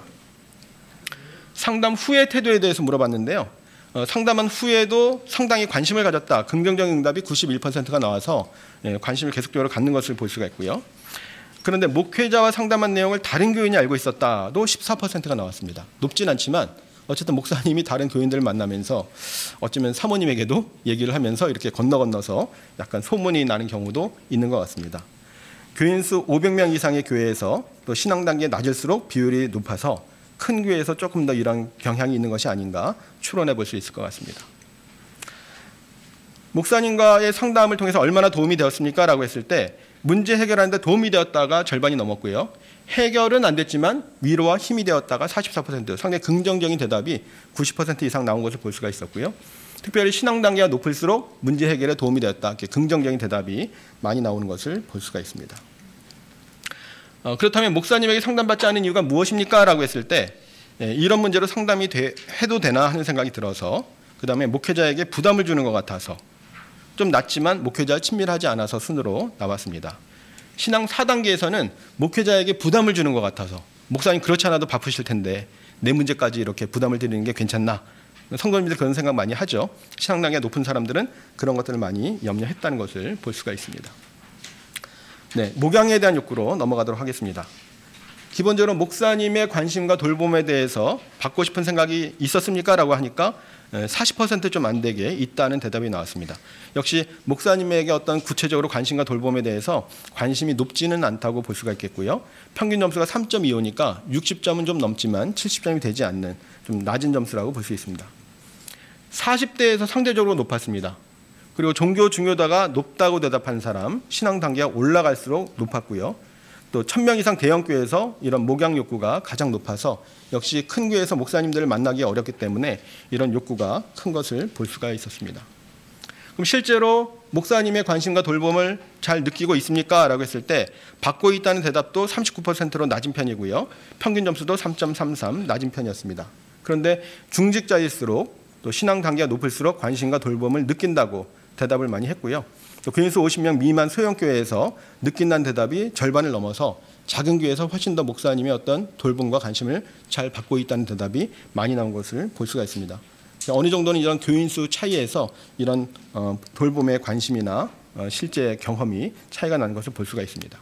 상담 후의 태도에 대해서 물어봤는데요. 상담한 후에도 상당히 관심을 가졌다. 긍정적인 응답이 91%가 나와서 관심을 계속적으로 갖는 것을 볼 수가 있고요. 그런데 목회자와 상담한 내용을 다른 교인이 알고 있었다도 14%가 나왔습니다. 높진 않지만 어쨌든 목사님이 다른 교인들을 만나면서 어쩌면 사모님에게도 얘기를 하면서 이렇게 건너서 약간 소문이 나는 경우도 있는 것 같습니다. 교인수 500명 이상의 교회에서 또 신앙 단계 낮을수록 비율이 높아서 큰 교회에서 조금 더 이런 경향이 있는 것이 아닌가 추론해 볼 수 있을 것 같습니다. 목사님과의 상담을 통해서 얼마나 도움이 되었습니까? 라고 했을 때 문제 해결하는데 도움이 되었다가 절반이 넘었고요. 해결은 안 됐지만 위로와 힘이 되었다가 44%, 상당히 긍정적인 대답이 90% 이상 나온 것을 볼 수가 있었고요. 특별히 신앙 단계가 높을수록 문제 해결에 도움이 되었다. 이렇게 긍정적인 대답이 많이 나오는 것을 볼 수가 있습니다. 그렇다면 목사님에게 상담받지 않은 이유가 무엇입니까? 라고 했을 때 이런 문제로 상담이 해도 되나 하는 생각이 들어서 그 다음에 목회자에게 부담을 주는 것 같아서 좀 낮지만 목회자와 친밀하지 않아서 순으로 나왔습니다. 신앙 4단계에서는 목회자에게 부담을 주는 것 같아서 목사님 그렇지 않아도 바쁘실 텐데 내 문제까지 이렇게 부담을 드리는 게 괜찮나? 성도님들 그런 생각 많이 하죠. 신앙 단계가 높은 사람들은 그런 것들을 많이 염려했다는 것을 볼 수가 있습니다. 네, 목양에 대한 욕구로 넘어가도록 하겠습니다. 기본적으로 목사님의 관심과 돌봄에 대해서 받고 싶은 생각이 있었습니까? 라고 하니까 40% 좀 안 되게 있다는 대답이 나왔습니다. 역시 목사님에게 어떤 구체적으로 관심과 돌봄에 대해서 관심이 높지는 않다고 볼 수가 있겠고요. 평균 점수가 3.25니까 60점은 좀 넘지만 70점이 되지 않는 좀 낮은 점수라고 볼 수 있습니다. 40대에서 상대적으로 높았습니다. 그리고 종교 중요도가 높다고 대답한 사람, 신앙 단계가 올라갈수록 높았고요. 또 1000명 이상 대형교회에서 이런 목양 욕구가 가장 높아서 역시 큰 교회에서 목사님들을 만나기 어렵기 때문에 이런 욕구가 큰 것을 볼 수가 있었습니다. 그럼 실제로 목사님의 관심과 돌봄을 잘 느끼고 있습니까? 라고 했을 때 받고 있다는 대답도 39%로 낮은 편이고요. 평균 점수도 3.33 낮은 편이었습니다. 그런데 중직자일수록 또 신앙 단계가 높을수록 관심과 돌봄을 느낀다고 대답을 많이 했고요. 또 교인수 50명 미만 소형교회에서 느낀다는 대답이 절반을 넘어서 작은 교회에서 훨씬 더 목사님의 어떤 돌봄과 관심을 잘 받고 있다는 대답이 많이 나온 것을 볼 수가 있습니다. 어느 정도는 이런 교인수 차이에서 이런 돌봄의 관심이나 실제 경험이 차이가 나는 것을 볼 수가 있습니다.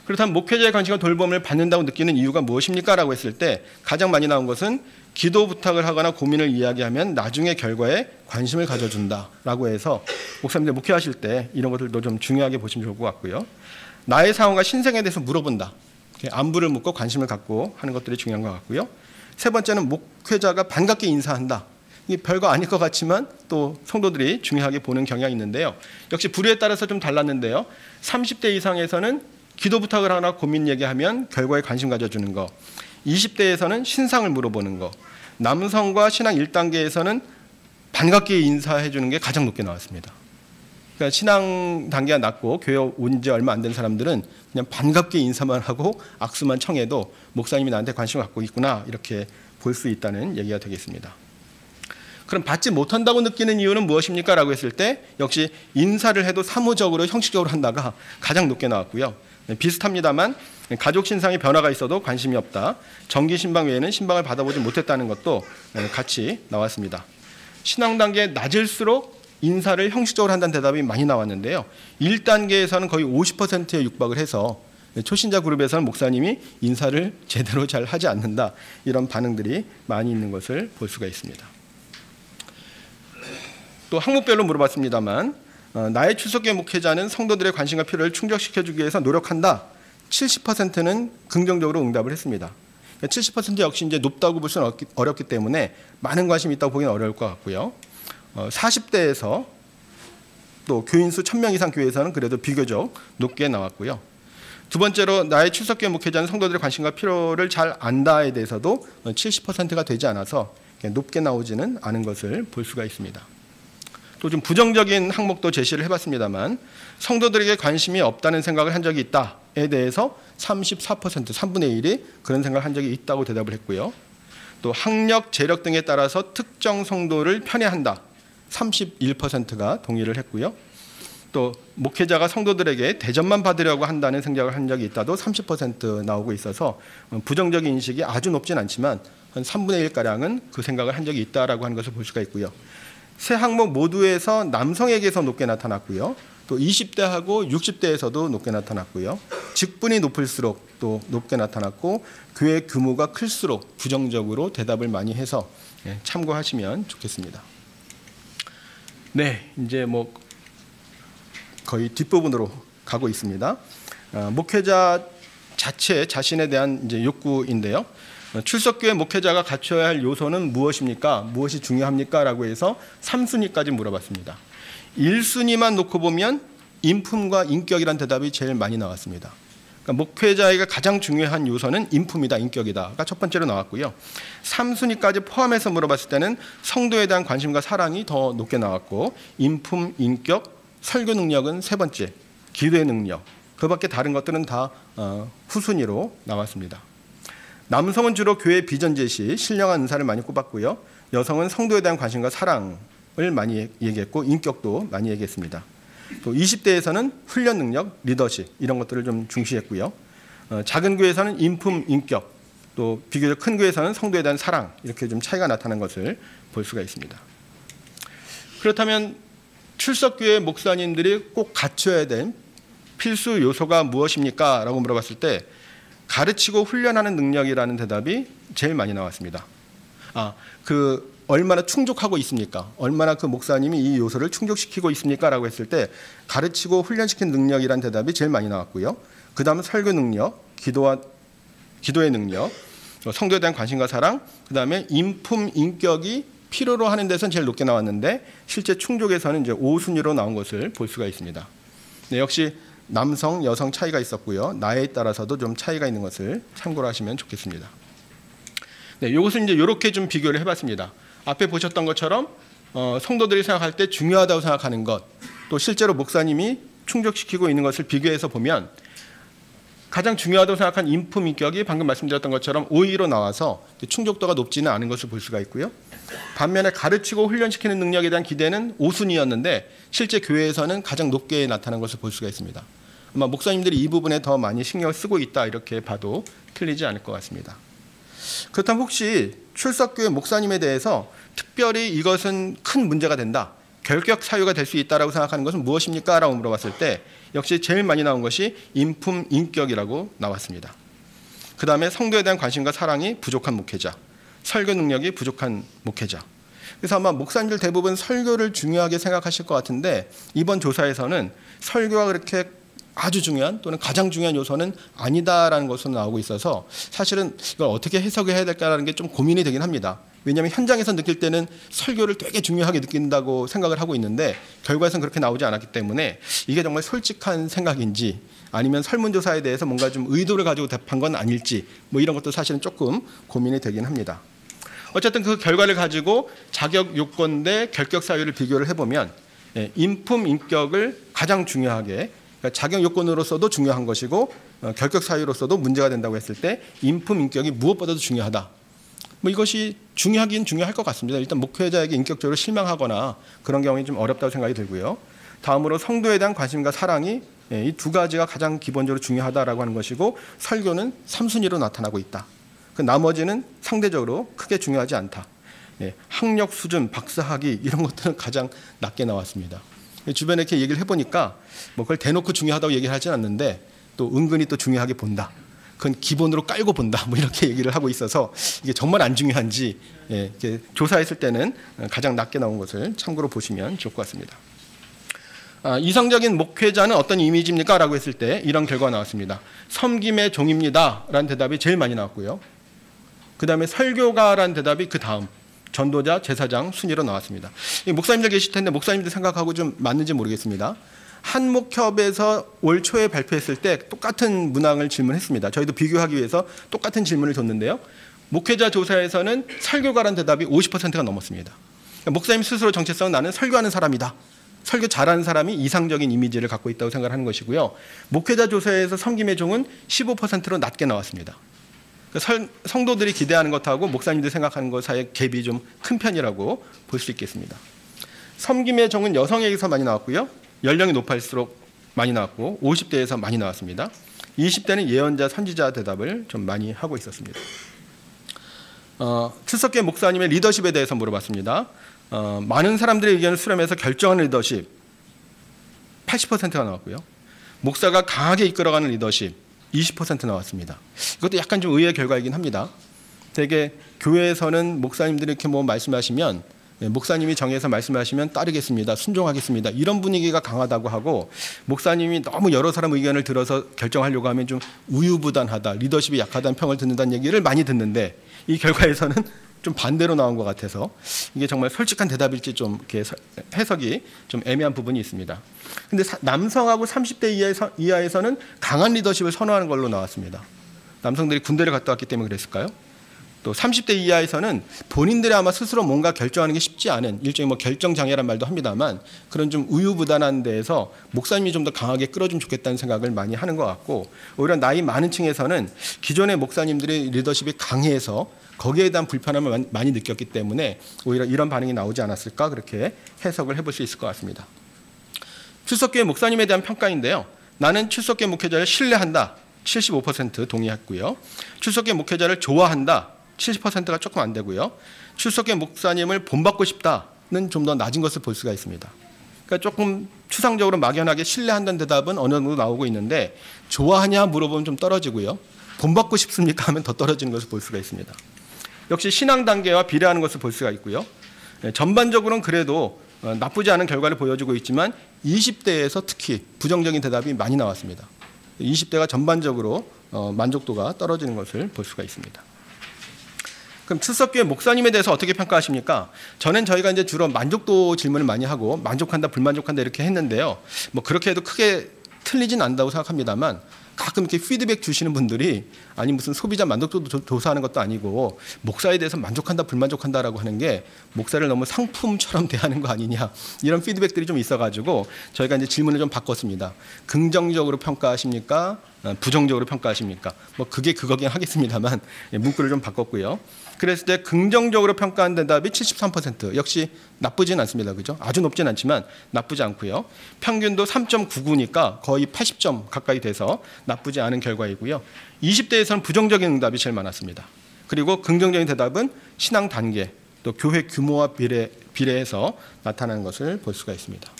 그렇다면 목회자의 관심과 돌봄을 받는다고 느끼는 이유가 무엇입니까? 라고 했을 때 가장 많이 나온 것은 기도 부탁을 하거나 고민을 이야기하면 나중에 결과에 관심을 가져준다라고 해서 목사님들 목회하실 때 이런 것들도 좀 중요하게 보시면 좋을 것 같고요. 나의 상황과 신생에 대해서 물어본다. 안부를 묻고 관심을 갖고 하는 것들이 중요한 것 같고요. 세 번째는 목회자가 반갑게 인사한다. 이게 별거 아닐 것 같지만 또 성도들이 중요하게 보는 경향이 있는데요. 역시 부류에 따라서 좀 달랐는데요. 30대 이상에서는 기도 부탁을 하나 고민 얘기하면 결과에 관심 가져주는 거. 20대에서는 신상을 물어보는 거. 남성과 신앙 1단계에서는 반갑게 인사해 주는 게 가장 높게 나왔습니다. 그러니까 신앙 단계가 낮고 교회 온 지 얼마 안 된 사람들은 그냥 반갑게 인사만 하고 악수만 청해도 목사님이 나한테 관심을 갖고 있구나 이렇게 볼 수 있다는 얘기가 되겠습니다. 그럼 받지 못한다고 느끼는 이유는 무엇입니까? 라고 했을 때 역시 인사를 해도 사무적으로 형식적으로 한다가 가장 높게 나왔고요. 비슷합니다만 가족 신상에 변화가 있어도 관심이 없다. 정기 신방 외에는 신방을 받아보지 못했다는 것도 같이 나왔습니다. 신앙 단계 낮을수록 인사를 형식적으로 한다는 대답이 많이 나왔는데요. 1단계에서는 거의 50%에 육박을 해서 초신자 그룹에서는 목사님이 인사를 제대로 잘 하지 않는다. 이런 반응들이 많이 있는 것을 볼 수가 있습니다. 또 항목별로 물어봤습니다만 나의 출석계 목회자는 성도들의 관심과 필요를 충족시켜주기 위해서 노력한다. 70%는 긍정적으로 응답을 했습니다. 70% 역시 이제 높다고 볼 수는 어렵기 때문에 많은 관심이 있다고 보기는 어려울 것 같고요. 40대에서 또 교인수 1000명 이상 교회에서는 그래도 비교적 높게 나왔고요. 두 번째로 나의 출석계 목회자는 성도들의 관심과 필요를 잘 안다에 대해서도 70%가 되지 않아서 높게 나오지는 않은 것을 볼 수가 있습니다. 또 좀 부정적인 항목도 제시를 해봤습니다만 성도들에게 관심이 없다는 생각을 한 적이 있다에 대해서 34%, 3분의 1이 그런 생각을 한 적이 있다고 대답을 했고요. 또 학력, 재력 등에 따라서 특정 성도를 편애한다. 31%가 동의를 했고요. 또 목회자가 성도들에게 대접만 받으려고 한다는 생각을 한 적이 있다도 30% 나오고 있어서 부정적인 인식이 아주 높진 않지만 한 3분의 1가량은 그 생각을 한 적이 있다라고 하는 것을 볼 수가 있고요. 세 항목 모두에서 남성에게서 높게 나타났고요. 또 20대하고 60대에서도 높게 나타났고요. 직분이 높을수록 또 높게 나타났고 교회 규모가 클수록 부정적으로 대답을 많이 해서 참고하시면 좋겠습니다. 네, 이제 뭐 거의 뒷부분으로 가고 있습니다. 목회자 자신에 대한 이제 욕구인데요. 출석교회 목회자가 갖춰야 할 요소는 무엇입니까? 무엇이 중요합니까? 라고 해서 3순위까지 물어봤습니다. 1순위만 놓고 보면 인품과 인격이란 대답이 제일 많이 나왔습니다. 그러니까 목회자에게 가장 중요한 요소는 인품이다, 인격이다가 첫 번째로 나왔고요. 3순위까지 포함해서 물어봤을 때는 성도에 대한 관심과 사랑이 더 높게 나왔고 인품, 인격, 설교 능력은 세 번째, 기도의 능력, 그밖에 다른 것들은 다 후순위로 나왔습니다. 남성은 주로 교회 비전 제시, 신령한 은사를 많이 꼽았고요. 여성은 성도에 대한 관심과 사랑을 많이 얘기했고 인격도 많이 얘기했습니다. 또 20대에서는 훈련 능력, 리더십 이런 것들을 좀 중시했고요. 작은 교회에서는 인품, 인격, 또 비교적 큰 교회에서는 성도에 대한 사랑 이렇게 좀 차이가 나타난 것을 볼 수가 있습니다. 그렇다면 출석교회 목사님들이 꼭 갖춰야 될 필수 요소가 무엇입니까? 라고 물어봤을 때 가르치고 훈련하는 능력이라는 대답이 제일 많이 나왔습니다. 얼마나 충족하고 있습니까? 얼마나 그 목사님이 이 요소를 충족시키고 있습니까? 라고 했을 때 가르치고 훈련시키는 능력이라는 대답이 제일 많이 나왔고요. 그 다음은 설교 능력, 기도의 능력, 성도에 대한 관심과 사랑, 그 다음에 인품, 인격이 필요로 하는 데서는 제일 높게 나왔는데 실제 충족에서는 이제 5순위로 나온 것을 볼 수가 있습니다. 네, 역시 남성, 여성 차이가 있었고요. 나이에 따라서도 좀 차이가 있는 것을 참고로 하시면 좋겠습니다. 네, 이것은 이제 이렇게 좀 비교를 해봤습니다. 앞에 보셨던 것처럼 성도들이 생각할 때 중요하다고 생각하는 것, 또 실제로 목사님이 충족시키고 있는 것을 비교해서 보면 가장 중요하다고 생각한 인품, 인격이 방금 말씀드렸던 것처럼 5위로 나와서 충족도가 높지는 않은 것을 볼 수가 있고요. 반면에 가르치고 훈련시키는 능력에 대한 기대는 5순위였는데 실제 교회에서는 가장 높게 나타난 것을 볼 수가 있습니다. 아마 목사님들이 이 부분에 더 많이 신경을 쓰고 있다 이렇게 봐도 틀리지 않을 것 같습니다. 그렇다면 혹시 출석교회 목사님에 대해서 특별히 이것은 큰 문제가 된다, 결격 사유가 될 수 있다라고 생각하는 것은 무엇입니까? 라고 물어봤을 때 역시 제일 많이 나온 것이 인품, 인격이라고 나왔습니다. 그 다음에 성도에 대한 관심과 사랑이 부족한 목회자, 설교 능력이 부족한 목회자. 그래서 아마 목사님들 대부분 설교를 중요하게 생각하실 것 같은데 이번 조사에서는 설교가 그렇게 아주 중요한 또는 가장 중요한 요소는 아니다라는 것으로 나오고 있어서 사실은 이걸 어떻게 해석을 해야 될까라는 게 좀 고민이 되긴 합니다. 왜냐하면 현장에서 느낄 때는 설교를 되게 중요하게 느낀다고 생각을 하고 있는데 결과에서는 그렇게 나오지 않았기 때문에 이게 정말 솔직한 생각인지 아니면 설문조사에 대해서 뭔가 좀 의도를 가지고 답한 건 아닐지 뭐 이런 것도 사실은 조금 고민이 되긴 합니다. 어쨌든 그 결과를 가지고 자격 요건 대 결격 사유를 비교를 해보면 인품, 인격을 가장 중요하게, 그러니까 자격 요건으로서도 중요한 것이고 결격 사유로서도 문제가 된다고 했을 때 인품, 인격이 무엇보다도 중요하다. 뭐 이것이 중요하긴 중요할 것 같습니다. 일단 목회자에게 인격적으로 실망하거나 그런 경우는 좀 어렵다고 생각이 들고요. 다음으로 성도에 대한 관심과 사랑이 이 두 가지가 가장 기본적으로 중요하다라고 하는 것이고 설교는 3순위로 나타나고 있다. 그 나머지는 상대적으로 크게 중요하지 않다. 학력 수준, 박사학위 이런 것들은 가장 낮게 나왔습니다. 주변에 이렇게 얘기를 해보니까 뭐 그걸 대놓고 중요하다고 얘기를 하진 않는데 또 은근히 또 중요하게 본다. 그건 기본으로 깔고 본다. 뭐 이렇게 얘기를 하고 있어서 이게 정말 안 중요한지 이렇게 조사했을 때는 가장 낮게 나온 것을 참고로 보시면 좋을 것 같습니다. 이성적인 목회자는 어떤 이미지입니까? 라고 했을 때 이런 결과가 나왔습니다. 섬김의 종입니다. 라는 대답이 제일 많이 나왔고요. 그 다음에 설교가라는 대답이 그 다음 전도자, 제사장 순위로 나왔습니다. 목사님들 계실 텐데 목사님들 생각하고 좀 맞는지 모르겠습니다. 한목협에서 올 초에 발표했을 때 똑같은 문항을 질문했습니다. 저희도 비교하기 위해서 똑같은 질문을 줬는데요. 목회자 조사에서는 설교가라는 대답이 50%가 넘었습니다. 목사님 스스로 정체성은 나는 설교하는 사람이다. 설교 잘하는 사람이 이상적인 이미지를 갖고 있다고 생각하는 것이고요. 목회자 조사에서 섬김의 종은 15%로 낮게 나왔습니다. 성도들이 기대하는 것하고 목사님들이 생각하는 것 사이의 갭이 좀 큰 편이라고 볼 수 있겠습니다. 섬김의 종은 여성에게서 많이 나왔고요. 연령이 높아질수록 많이 나왔고 50대에서 많이 나왔습니다. 20대는 예언자, 선지자 대답을 좀 많이 하고 있었습니다. 출석계 목사님의 리더십에 대해서 물어봤습니다. 많은 사람들의 의견을 수렴해서 결정하는 리더십 80%가 나왔고요. 목사가 강하게 이끌어가는 리더십 20% 나왔습니다. 이것도 약간 좀 의외의 결과이긴 합니다. 되게 교회에서는 목사님들이 이렇게 뭐 말씀하시면 목사님이 정해서 말씀하시면 따르겠습니다. 순종하겠습니다. 이런 분위기가 강하다고 하고 목사님이 너무 여러 사람 의견을 들어서 결정하려고 하면 좀 우유부단하다. 리더십이 약하다는 평을 듣는다는 얘기를 많이 듣는데 이 결과에서는 좀 반대로 나온 것 같아서 이게 정말 솔직한 대답일지 좀 이렇게 해석이 좀 애매한 부분이 있습니다. 근데 남성하고 30대 이하에서는 강한 리더십을 선호하는 걸로 나왔습니다. 남성들이 군대를 갔다 왔기 때문에 그랬을까요? 또 30대 이하에서는 본인들이 아마 스스로 뭔가 결정하는 게 쉽지 않은 일종의 뭐 결정장애란 말도 합니다만 그런 좀 우유부단한 데에서 목사님이 좀 더 강하게 끌어주면 좋겠다는 생각을 많이 하는 것 같고 오히려 나이 많은 층에서는 기존의 목사님들의 리더십이 강해서 거기에 대한 불편함을 많이 느꼈기 때문에 오히려 이런 반응이 나오지 않았을까 그렇게 해석을 해볼 수 있을 것 같습니다. 출석교회 목사님에 대한 평가인데요. 나는 출석교회 목회자를 신뢰한다. 75% 동의했고요. 출석교회 목회자를 좋아한다. 70%가 조금 안 되고요. 출석교회 목사님을 본받고 싶다는 좀 더 낮은 것을 볼 수가 있습니다. 그러니까 조금 추상적으로 막연하게 신뢰한다는 대답은 어느 정도 나오고 있는데 좋아하냐 물어보면 좀 떨어지고요. 본받고 싶습니까 하면 더 떨어지는 것을 볼 수가 있습니다. 역시 신앙 단계와 비례하는 것을 볼 수가 있고요. 전반적으로는 그래도 나쁘지 않은 결과를 보여주고 있지만 20대에서 특히 부정적인 대답이 많이 나왔습니다. 20대가 전반적으로 만족도가 떨어지는 것을 볼 수가 있습니다. 그럼 출석교회 목사님에 대해서 어떻게 평가하십니까? 전엔 저희가 이제 주로 만족도 질문을 많이 하고 만족한다, 불만족한다 이렇게 했는데요. 뭐 그렇게 해도 크게 틀리진 않다고 생각합니다만 가끔 이렇게 피드백 주시는 분들이 아니 무슨 소비자 만족도도 조사하는 것도 아니고 목사에 대해서 만족한다, 불만족한다라고 하는 게 목사를 너무 상품처럼 대하는 거 아니냐 이런 피드백들이 좀 있어가지고 저희가 이제 질문을 좀 바꿨습니다. 긍정적으로 평가하십니까? 부정적으로 평가하십니까? 뭐 그게 그거긴 하겠습니다만 문구를 좀 바꿨고요. 그랬을 때 긍정적으로 평가한 대답이 73% 역시 나쁘진 않습니다. 그죠? 아주 높진 않지만 나쁘지 않고요. 평균도 3.99니까 거의 80점 가까이 돼서 나쁘지 않은 결과이고요. 20대에서는 부정적인 응답이 제일 많았습니다. 그리고 긍정적인 대답은 신앙 단계 또 교회 규모와 비례해서 나타나는 것을 볼 수가 있습니다.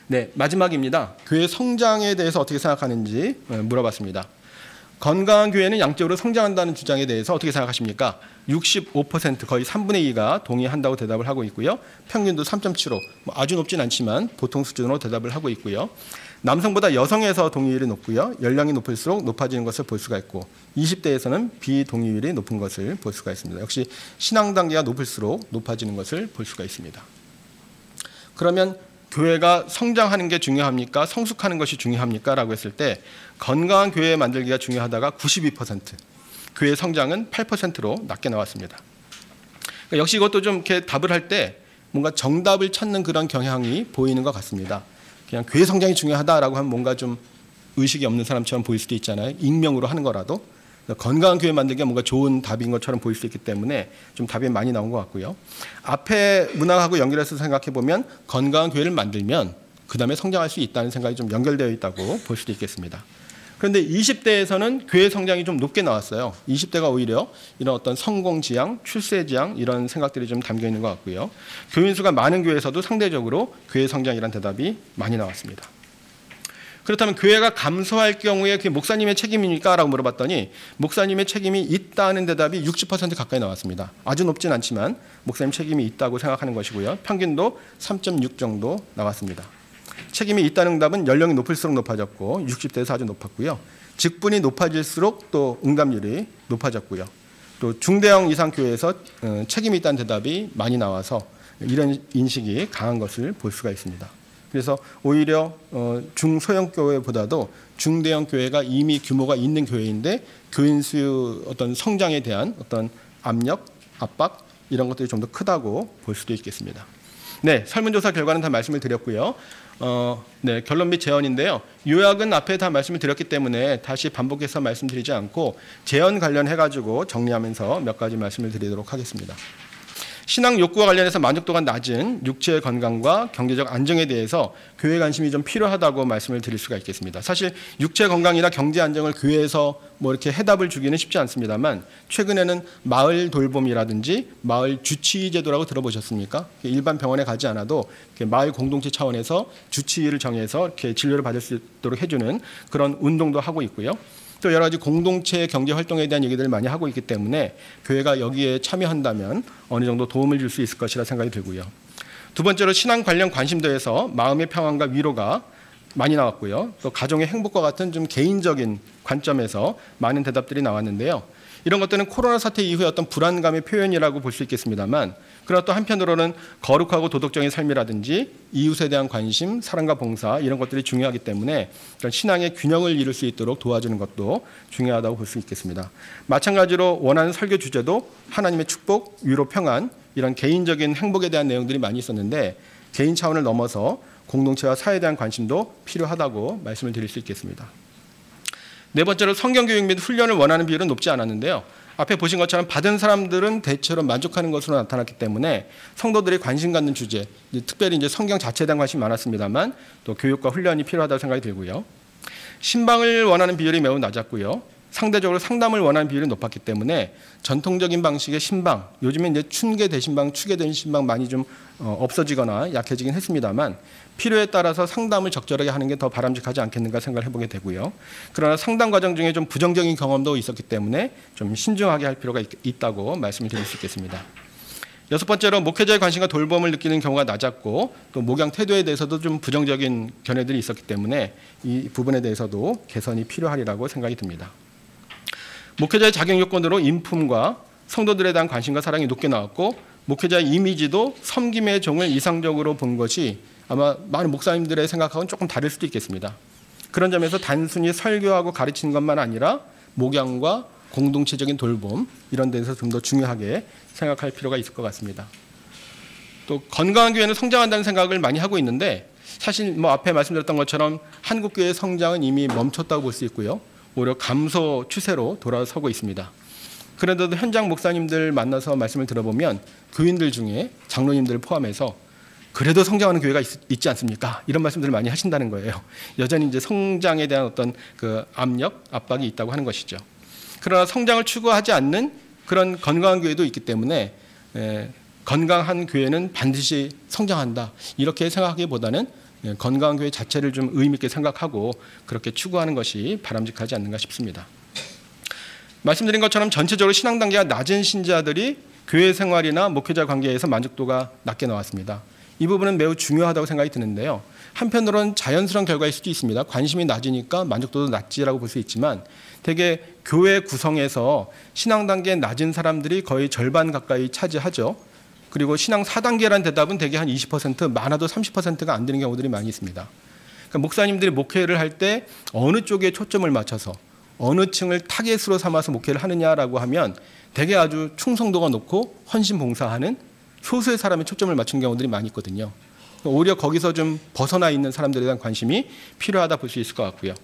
네, 마지막입니다. 교회 성장에 대해서 어떻게 생각하는지 물어봤습니다. 건강한 교회는 양적으로 성장한다는 주장에 대해서 어떻게 생각하십니까? 65% 거의 3분의 2가 동의한다고 대답을 하고 있고요. 평균도 3.75 아주 높진 않지만 보통 수준으로 대답을 하고 있고요. 남성보다 여성에서 동의율이 높고요. 연령이 높을수록 높아지는 것을 볼 수가 있고 20대에서는 비동의율이 높은 것을 볼 수가 있습니다. 역시 신앙 단계가 높을수록 높아지는 것을 볼 수가 있습니다. 그러면 교회가 성장하는 게 중요합니까? 성숙하는 것이 중요합니까? 라고 했을 때 건강한 교회 만들기가 중요하다가 92%, 교회 성장은 8%로 낮게 나왔습니다. 그러니까 역시 이것도 좀 이렇게 답을 할 때 뭔가 정답을 찾는 그런 경향이 보이는 것 같습니다. 그냥 교회 성장이 중요하다라고 하면 뭔가 좀 의식이 없는 사람처럼 보일 수도 있잖아요. 익명으로 하는 거라도. 건강한 교회 만들기가 뭔가 좋은 답인 것처럼 보일 수 있기 때문에 좀 답이 많이 나온 것 같고요. 앞에 문항하고 연결해서 생각해 보면 건강한 교회를 만들면 그 다음에 성장할 수 있다는 생각이 좀 연결되어 있다고 볼 수도 있겠습니다. 그런데 20대에서는 교회 성장이 좀 높게 나왔어요. 20대가 오히려 이런 어떤 성공지향, 출세지향 이런 생각들이 좀 담겨 있는 것 같고요. 교인 수가 많은 교회에서도 상대적으로 교회 성장이라는 대답이 많이 나왔습니다. 그렇다면 교회가 감소할 경우에 그게 목사님의 책임입니까? 라고 물어봤더니 목사님의 책임이 있다는 대답이 60% 가까이 나왔습니다. 아주 높진 않지만 목사님 책임이 있다고 생각하는 것이고요. 평균도 3.6 정도 나왔습니다. 책임이 있다는 응답은 연령이 높을수록 높아졌고 60대에서 아주 높았고요. 직분이 높아질수록 또 응답률이 높아졌고요. 또 중대형 이상 교회에서 책임이 있다는 대답이 많이 나와서 이런 인식이 강한 것을 볼 수가 있습니다. 그래서 오히려 중소형 교회보다도 중대형 교회가 이미 규모가 있는 교회인데 교인 수 어떤 성장에 대한 어떤 압력, 압박 이런 것들이 좀 더 크다고 볼 수도 있겠습니다. 네, 설문조사 결과는 다 말씀을 드렸고요. 네, 결론 및 제언인데요. 요약은 앞에 다 말씀을 드렸기 때문에 다시 반복해서 말씀드리지 않고 제언 관련해가지고 정리하면서 몇 가지 말씀을 드리도록 하겠습니다. 신앙 욕구와 관련해서 만족도가 낮은 육체의 건강과 경제적 안정에 대해서 교회 관심이 좀 필요하다고 말씀을 드릴 수가 있겠습니다. 사실 육체 건강이나 경제 안정을 교회에서 뭐 이렇게 해답을 주기는 쉽지 않습니다만 최근에는 마을 돌봄이라든지 마을 주치의 제도라고 들어보셨습니까? 일반 병원에 가지 않아도 마을 공동체 차원에서 주치의를 정해서 이렇게 진료를 받을 수 있도록 해주는 그런 운동도 하고 있고요. 또 여러 가지 공동체 경제 활동에 대한 얘기들을 많이 하고 있기 때문에 교회가 여기에 참여한다면 어느 정도 도움을 줄 수 있을 것이라 생각이 들고요. 두 번째로 신앙 관련 관심도에서 마음의 평안과 위로가 많이 나왔고요. 또 가정의 행복과 같은 좀 개인적인 관점에서 많은 대답들이 나왔는데요. 이런 것들은 코로나 사태 이후의 어떤 불안감의 표현이라고 볼 수 있겠습니다만, 그러나 또 한편으로는 거룩하고 도덕적인 삶이라든지 이웃에 대한 관심, 사랑과 봉사 이런 것들이 중요하기 때문에 신앙의 균형을 이룰 수 있도록 도와주는 것도 중요하다고 볼 수 있겠습니다. 마찬가지로 원하는 설교 주제도 하나님의 축복, 위로, 평안 이런 개인적인 행복에 대한 내용들이 많이 있었는데 개인 차원을 넘어서 공동체와 사회에 대한 관심도 필요하다고 말씀을 드릴 수 있겠습니다. 네 번째로 성경교육 및 훈련을 원하는 비율은 높지 않았는데요. 앞에 보신 것처럼 받은 사람들은 대체로 만족하는 것으로 나타났기 때문에 성도들이 관심 갖는 주제, 특별히 이제 성경 자체에 대한 관심이 많았습니다만 또 교육과 훈련이 필요하다고 생각이 들고요. 신방을 원하는 비율이 매우 낮았고요. 상대적으로 상담을 원하는 비율이 높았기 때문에 전통적인 방식의 신방, 요즘에 이제 춘계 대신방, 추계 대신방 많이 좀 없어지거나 약해지긴 했습니다만 필요에 따라서 상담을 적절하게 하는 게 더 바람직하지 않겠는가 생각을 해보게 되고요. 그러나 상담 과정 중에 좀 부정적인 경험도 있었기 때문에 좀 신중하게 할 필요가 있다고 말씀을 드릴 수 있겠습니다. 여섯 번째로 목회자의 관심과 돌봄을 느끼는 경우가 낮았고 또 목양 태도에 대해서도 좀 부정적인 견해들이 있었기 때문에 이 부분에 대해서도 개선이 필요하리라고 생각이 듭니다. 목회자의 자격 요건으로 인품과 성도들에 대한 관심과 사랑이 높게 나왔고 목회자의 이미지도 섬김의 종을 이상적으로 본 것이 아마 많은 목사님들의 생각하고는 조금 다를 수도 있겠습니다. 그런 점에서 단순히 설교하고 가르치는 것만 아니라 목양과 공동체적인 돌봄 이런 데서 좀 더 중요하게 생각할 필요가 있을 것 같습니다. 또 건강한 교회는 성장한다는 생각을 많이 하고 있는데 사실 뭐 앞에 말씀드렸던 것처럼 한국 교회의 성장은 이미 멈췄다고 볼 수 있고요. 오히려 감소 추세로 돌아서고 있습니다. 그런데도 현장 목사님들 만나서 말씀을 들어보면 교인들 중에 장로님들 포함해서 그래도 성장하는 교회가 있지 않습니까? 이런 말씀들을 많이 하신다는 거예요. 여전히 이제 성장에 대한 어떤 그 압박이 있다고 하는 것이죠. 그러나 성장을 추구하지 않는 그런 건강한 교회도 있기 때문에 건강한 교회는 반드시 성장한다. 이렇게 생각하기보다는 건강한 교회 자체를 좀 의미 있게 생각하고 그렇게 추구하는 것이 바람직하지 않는가 싶습니다. 말씀드린 것처럼 전체적으로 신앙 단계가 낮은 신자들이 교회 생활이나 목회자 관계에서 만족도가 낮게 나왔습니다. 이 부분은 매우 중요하다고 생각이 드는데요. 한편으로는 자연스러운 결과일 수도 있습니다. 관심이 낮으니까 만족도도 낮지라고 볼 수 있지만 대개 교회 구성에서 신앙 단계 낮은 사람들이 거의 절반 가까이 차지하죠. 그리고 신앙 4단계라는 대답은 대개 한 20%, 많아도 30%가 안 되는 경우들이 많이 있습니다. 그러니까 목사님들이 목회를 할 때 어느 쪽에 초점을 맞춰서 어느 층을 타겟으로 삼아서 목회를 하느냐라고 하면 대개 아주 충성도가 높고 헌신 봉사하는 소수의 사람에 초점을 맞춘 경우들이 많이 있거든요. 오히려 거기서 좀 벗어나 있는 사람들에 대한 관심이 필요하다 볼 수 있을 것 같고요.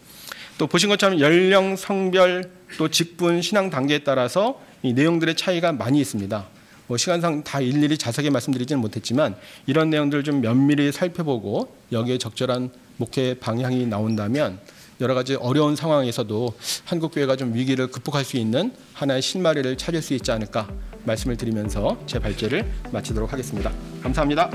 또 보신 것처럼 연령, 성별, 또 직분, 신앙 단계에 따라서 이 내용들의 차이가 많이 있습니다. 뭐 시간상 다 일일이 자세하게 말씀드리지는 못했지만 이런 내용들을 좀 면밀히 살펴보고 여기에 적절한 목회 방향이 나온다면 여러 가지 어려운 상황에서도 한국교회가 좀 위기를 극복할 수 있는 하나의 실마리를 찾을 수 있지 않을까 말씀을 드리면서 제 발제를 마치도록 하겠습니다. 감사합니다.